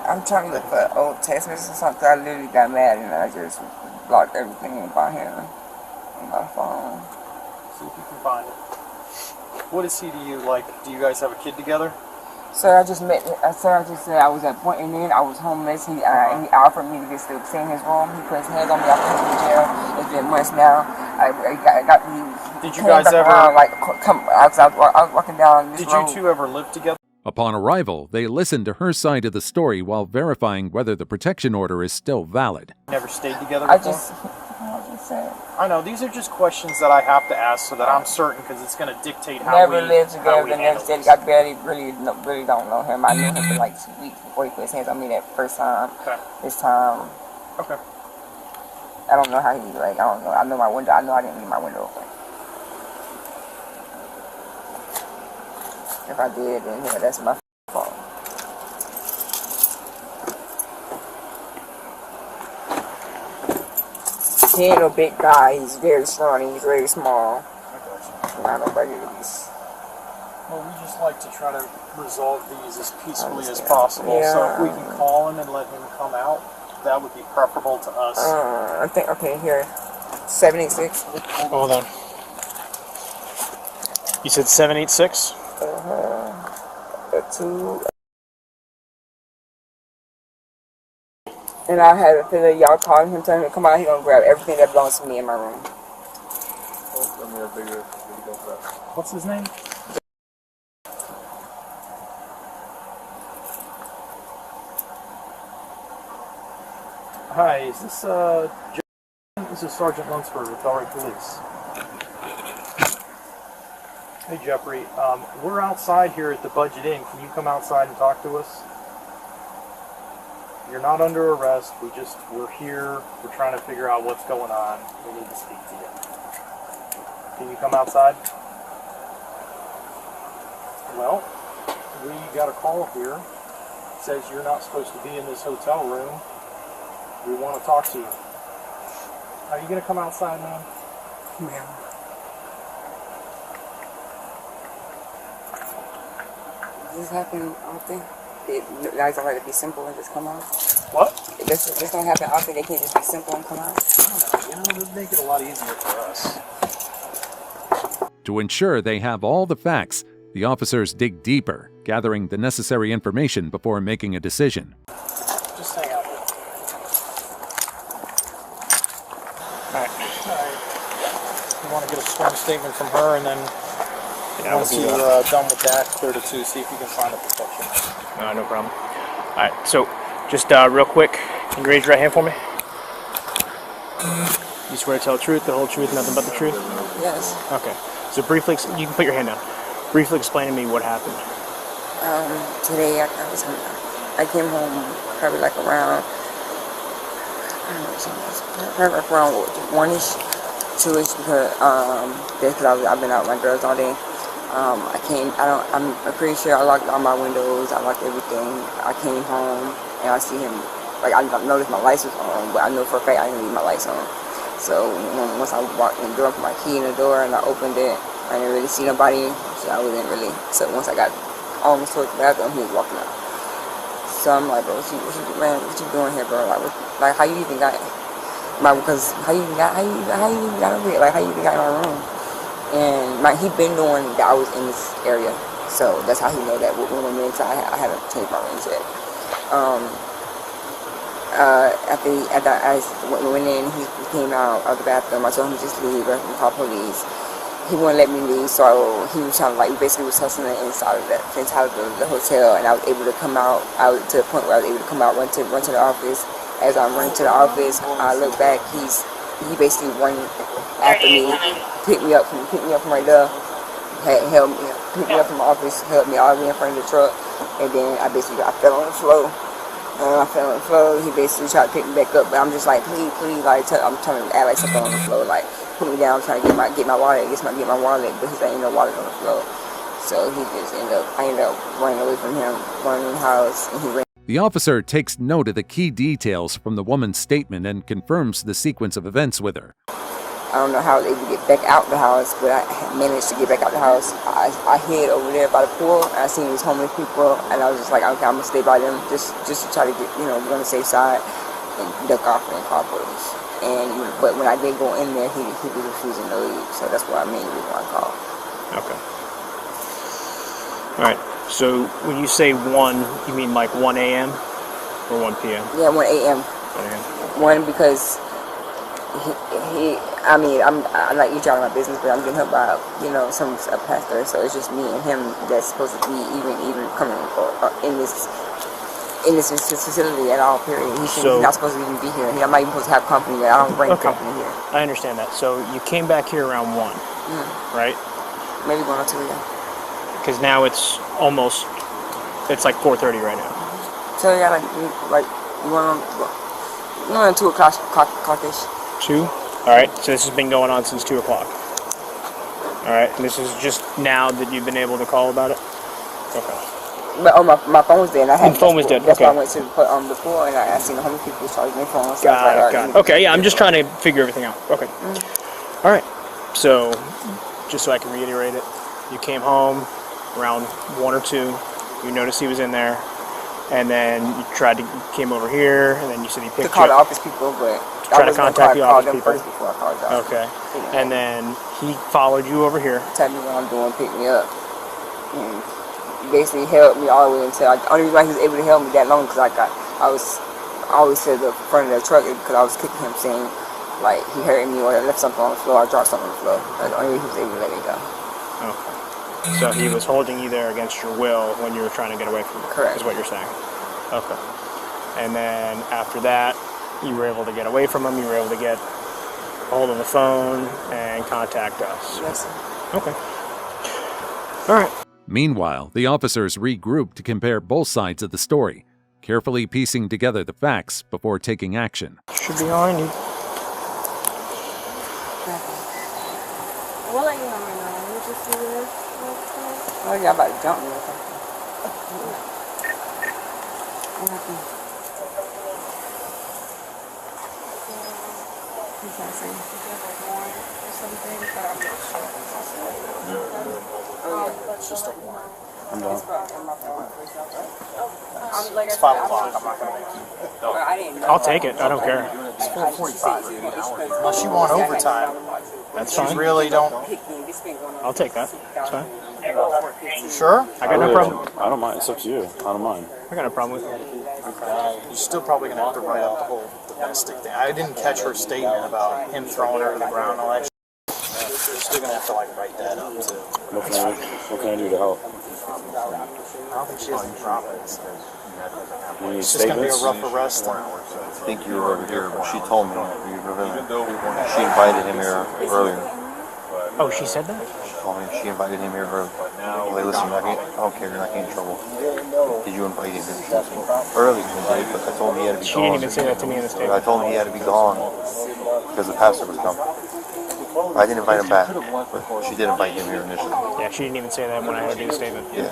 I'm trying to look for old text messages or something. I literally got mad and I just blocked everything about him on my phone. see if you can find it. What is he to you? Like, do you guys have a kid together? Sir, I just said I was at point, and then I was homeless. He offered me to just stay in his room. He put his hands on me. I put him in jail. It's been months now. Did you guys ever? I was walking down this road. Did you two ever live together? Upon arrival, they listen to her side of the story while verifying whether the protection order is still valid. Never stayed together before? I know, these are just questions that I have to ask so that I'm certain, because it's going to dictate how Never we lived together, never handle stayed. this. I really don't know him. I knew him for like 2 weeks before he put his hands on me that first time. Okay. This time, okay. I don't know how he, like, I don't know. I know my window, I know I didn't leave my window open. If I did, then yeah, that's my fault. He ain't no big guy. He's very strong. He's very small. Not nobody to be. Well, we just like to try to resolve these as peacefully as possible. Yeah. So if we can call him and let him come out, that would be preferable to us. I think, okay, here. 786. Hold on. You said 786? Two. And I had a feeling y'all calling him, telling him to come out. He gonna grab everything that belongs to me in my room. What's his name? Hi, is this this is Sergeant Lunsford with Delray Police. Hey Jeffrey, we're outside here at the Budget Inn. Can you come outside and talk to us? You're not under arrest. We're here. We're trying to figure out what's going on. We need to speak to you. Can you come outside? Well, we got a call here. It says you're not supposed to be in this hotel room. We want to talk to you. Are you going to come outside, man? Yeah. Does this happen often? Guys don't like to be simple and just come out? What? This don't happen often. They can't just be simple and come out? You know, it would make it a lot easier for us. To ensure they have all the facts, the officers dig deeper, gathering the necessary information before making a decision. Just hang out here. Alright. You want to get a sworn statement from her, and then once you're done with that, clear to two, see if you can find a protection. No problem. Alright, so just real quick, can you raise your right hand for me? You swear to tell the truth, the whole truth, nothing but the truth? Yes. Okay. So briefly, you can put your hand down. Briefly explain to me what happened. Today I came home probably like around, around 1-ish, 2-ish, because I've been out with my girls all day. I'm pretty sure I locked all my windows, I locked everything. I came home and I see him, like I noticed my lights was on, but I know for a fact I didn't leave my lights on. So once I walked in the door, put my key in the door and I opened it, I didn't really see nobody, so I wasn't really, so once I got almost towards the bathroom, he was walking out. So I'm like, bro, what you doing here, bro? Like how you even got, because how you even got over here? Like how you even got in my room? And he been knowing that I was in this area, so that's how he know that when I went inside, I had to change my room set. After I went in, he came out of the bathroom. I told him to just leave, or call police. He wouldn't let me leave, so he was trying to, like, basically was hustling inside of the hotel, and I was able to come out. I was to the point where I was able to come out, run to the office. As I'm running to the office, I look back. He basically ran after me, picked me up from right there, picked me up from my office, held me all the way in front of the truck, and then I fell on the floor. He basically tried to pick me back up, but I'm just like, please, like, I'm trying to act like something on the floor, like, put me down, trying to get my wallet, but he said ain't no wallet on the floor. So I ended up running away from him, running in the house, and he ran. The officer takes note of the key details from the woman's statement and confirms the sequence of events with her. I don't know how I was able to get back out the house, but I managed to get back out the house. I hid over there by the pool, and I seen these homeless people, and I was just like, okay, I'm gonna stay by them, just to try to get, be on the safe side, and duck off and call police. But when I did go in there, he was refusing to leave, so that's what I mean with one call. Okay. All right. So when you say 1, you mean like 1 a.m. or 1 p.m.? Yeah, 1 a.m. 1 a.m. 1 because I mean, I'm not each out of my business, but I'm getting helped by, you know, a pastor. So it's just me and him that's supposed to be even coming in this facility at all. Period. He's not supposed to even be here. I'm not even supposed to have company. I don't bring company here. I understand that. So you came back here around 1, right? Maybe 1 or 2, yeah. Because now it's like 4:30 right now. So yeah, like you want 2 o'clock-ish. 2? Alright, so this has been going on since 2 o'clock. Alright, and this is just now that you've been able to call about it? Okay. But my phone was dead. And I had phone was dead. That's Okay. why I went to the pool and I seen 100 people charging their phones. So Got it. Okay, yeah, I'm just trying to figure everything out. Okay. Alright, so just so I can reiterate it, you came home around 1 or 2, you noticed he was in there, and then you came over here, and then you said he picked you up. To call the office people, but Try to contact the office people. First before I called y'all. Okay. And then he followed you over here. Tell me what I'm doing, pick me up. And basically helped me all the way until the only reason why he was able to help me that long because I was always to the front of the truck because I was kicking him saying like he hurt me or I left something on the floor or dropped something on the floor. That's the only reason he was able to let me go. Okay. So he was holding you there against your will when you were trying to get away from him. Correct. Is what you're saying. Okay. And then after that, you were able to get away from him. You were able to get hold of the phone and contact us. Yes. Okay. All right. Meanwhile, the officers regroup to compare both sides of the story, carefully piecing together the facts before taking action. Should be on you. We'll let you know right now. Let me just see this. Oh, yeah, I'm about to jump me or something. What happened? He's not saying something, but I'm not sure. It's just a warrant. I'm done. It's 5 o'clock. I'm not going to make you. I'll take it. I don't care. It's 4:45. Unless you want overtime. That's You fine. really don't. I'll take that. That's fine. Sure? I got no problem. I don't mind. It's up to you. I don't mind. I got no problem with it. You're still probably going to have to write out the whole domestic thing. I didn't catch her statement about him throwing her to the ground and all that shit. You're still going to have to write that up too. What can I do to help? I don't think she has any problems. You need It's just going to be a statements? rough arrest. I think you were over here, but she told me she invited him here earlier. Oh, she said that? She told me she invited him here earlier. Like, listen, I don't care, you're not getting in trouble. Did you invite him here? Earlier, but I told him he had to be gone. She didn't even say that to me in the statement. I told him he had to be gone because the pastor was coming. I didn't invite him back, but she did invite him here initially. Yeah, she didn't even say that when I heard the statement. Yeah.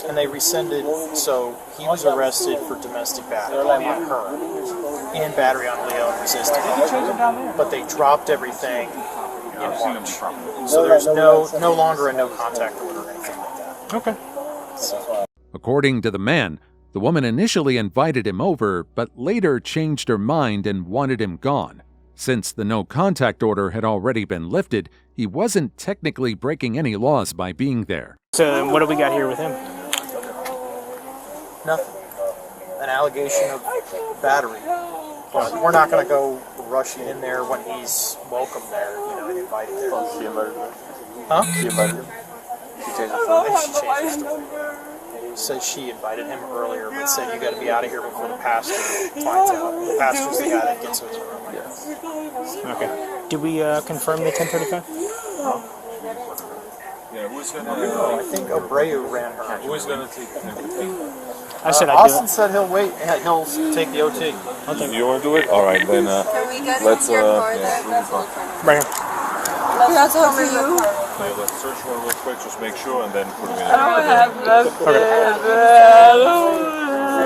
And they rescinded, so he was arrested for domestic battery on her and battery on Leo and resisting. But they dropped everything in March. So there's no longer a no contact order or anything like that. Okay. According to the man, the woman initially invited him over, but later changed her mind and wanted him gone. Since the no-contact order had already been lifted, he wasn't technically breaking any laws by being there. So then what do we got here with him? Nothing. An allegation of battery. But we're not going to go rushing in there when he's welcome there, and invited there. She invited him. Huh? She invited him. She changed her story. She changed her story. Said she invited him earlier, but said you got to be out of here before the pastor finds out. The pastor's the guy that gets to his room. Okay. Did we confirm the 1035? I think Abreu ran her. Who is going to take I said I'd do Austin it. said he'll wait. He'll take the OT. You want to do it? All right, then let's Right here. That's over you. let's search one real quick, just make sure, and then put him in. I don't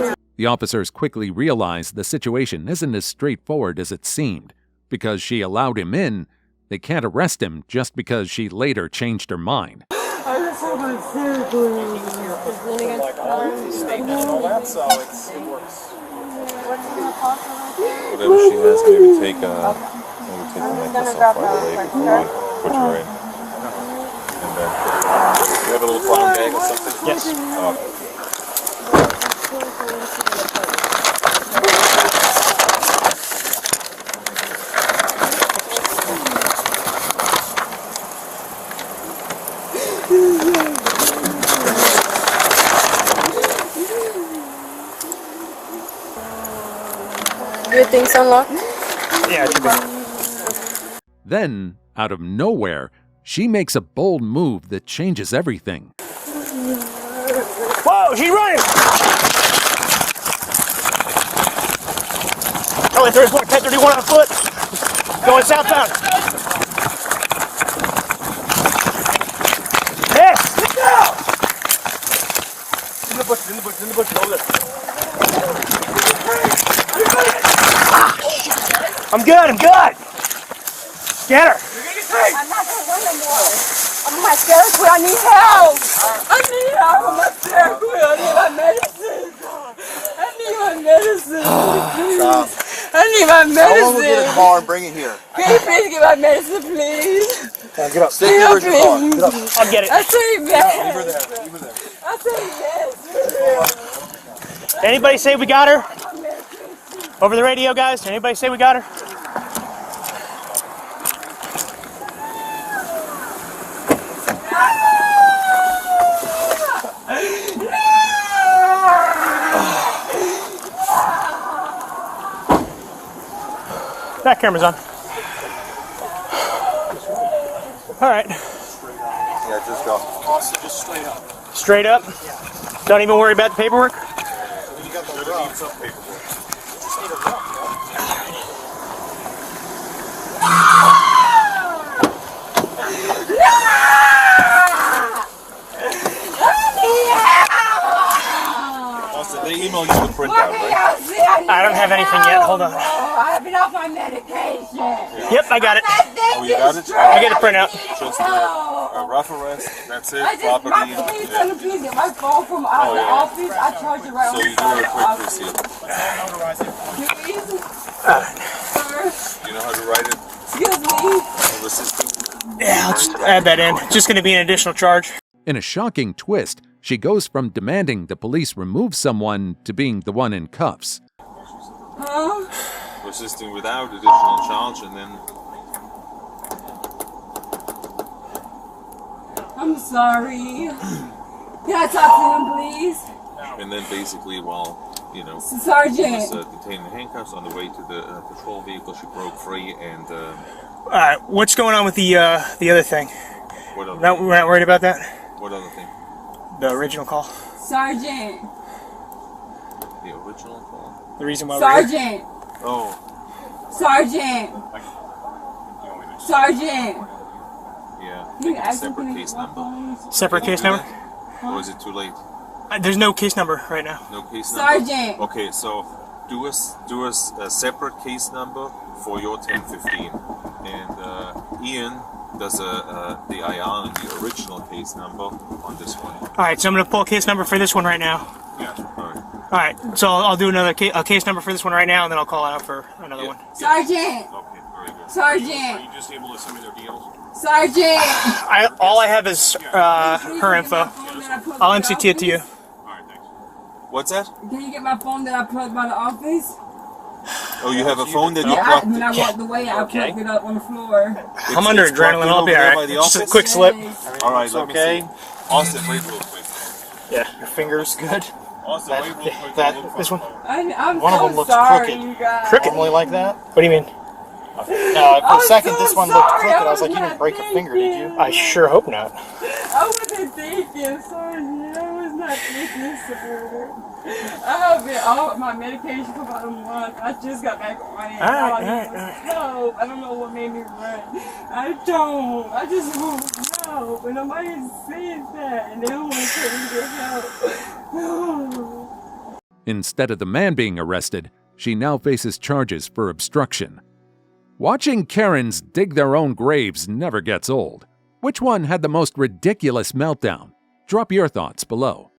have The officers quickly realized the situation isn't as straightforward as it seemed. Because she allowed him in, they can't arrest him just because she later changed her mind. I just want my surgery. Statement and all that, so it works. Whatever she has, maybe take the necklace off right away before we put you in. And then you have a little clown bag or something? Yes. Everything's unlocked? Yeah, it should be. Then, out of nowhere, she makes a bold move that changes everything. Whoa, she's running! Oh, there's 1031 on foot. Going southbound. Yes! Let's go! In the bush, over there. I'm good. Get her. I'm not gonna run no more. I'm on my therapy. I need help. I need help. I'm on my therapy. I need my medicine. I need my medicine. Please. I need my medicine. How long will get a car and bring it here? Can you please get my medicine, please? Get up. Stay here with your car. Get up. I'll get it. I say yes. Leave her there. Leave her there. I say yes. Anybody say we got her? Over the radio, guys. Anybody say we got her? That camera's on. All right. Yeah, just go. Also, just straight up. Straight up? Don't even worry about the paperwork? You got the rough. Some paperwork. Just need a rough. Austin, they emailed you the printout, right? I don't have anything yet. Hold on. I've been off my medication. Yep, I got it. Oh, you got it? I get a printout. Just a rough arrest. That's it. I just, Property. my police trying to please get my phone from out of the office. I charge it right So on you the do side a of the quick office. receipt. Please. You know how to write it? Excuse me. On the system? Yeah, I'll just add that in. It's just going to be an additional charge. In a shocking twist, she goes from demanding the police remove someone to being the one in cuffs. Huh? Resisting without additional charge, and then I'm sorry. Can I talk to him, please? and then basically, well, you know, Sergeant. she was detained in handcuffs on the way to the patrol vehicle. She broke free, and All right, what's going on with the other thing? what other? No, we're not worried about that? What other thing? The original call? Sergeant. The original call. The reason why we're here? Sergeant. Oh. Sergeant. Sergeant. Yeah. You Make it a ask separate him case number. Separate case number? Or is it too late? There's no case number right now. No case number. Sergeant. Okay, so do us a separate case number for your 1015, and Ian does the IR and the original case number on this one. All right, so I'm going to pull a case number for this one right now. Yeah. All right. All right, so I'll do another a case number for this one right now, and then I'll call out for another one. Sergeant. Okay, very good. Sergeant. Are you just able to send me their deals? Sergeant. All I have is her info. I'll MCT it to you. What's that? Can you get my phone that I plugged by the office? Oh, you have a phone that you Yeah, plugged? when I walked away, I plugged it up on the floor. I'm under adrenaline. I'll be all right. Just a quick slip. All right, let okay. me see. Austin, wait real quick. Yeah, your finger's good. Austin, wait real quick. This one. I'm One so of them looks sorry, crooked. you guys. Crooked? Normally like that? What do you mean? No, for I'm a second so this one looked sorry, crooked. I I was like, was you not didn't break a finger, did you? I sure hope not. I wasn't thinking, sorry. I was not thinking, sir. I have been off my medication for about a month. I just got back on it. All right. No, I don't know what made me run. I don't. I just won't know. But nobody says that, and they don't want to tell me to help. No. Instead of the man being arrested, she now faces charges for obstruction. Watching Karens dig their own graves never gets old. Which one had the most ridiculous meltdown? Drop your thoughts below.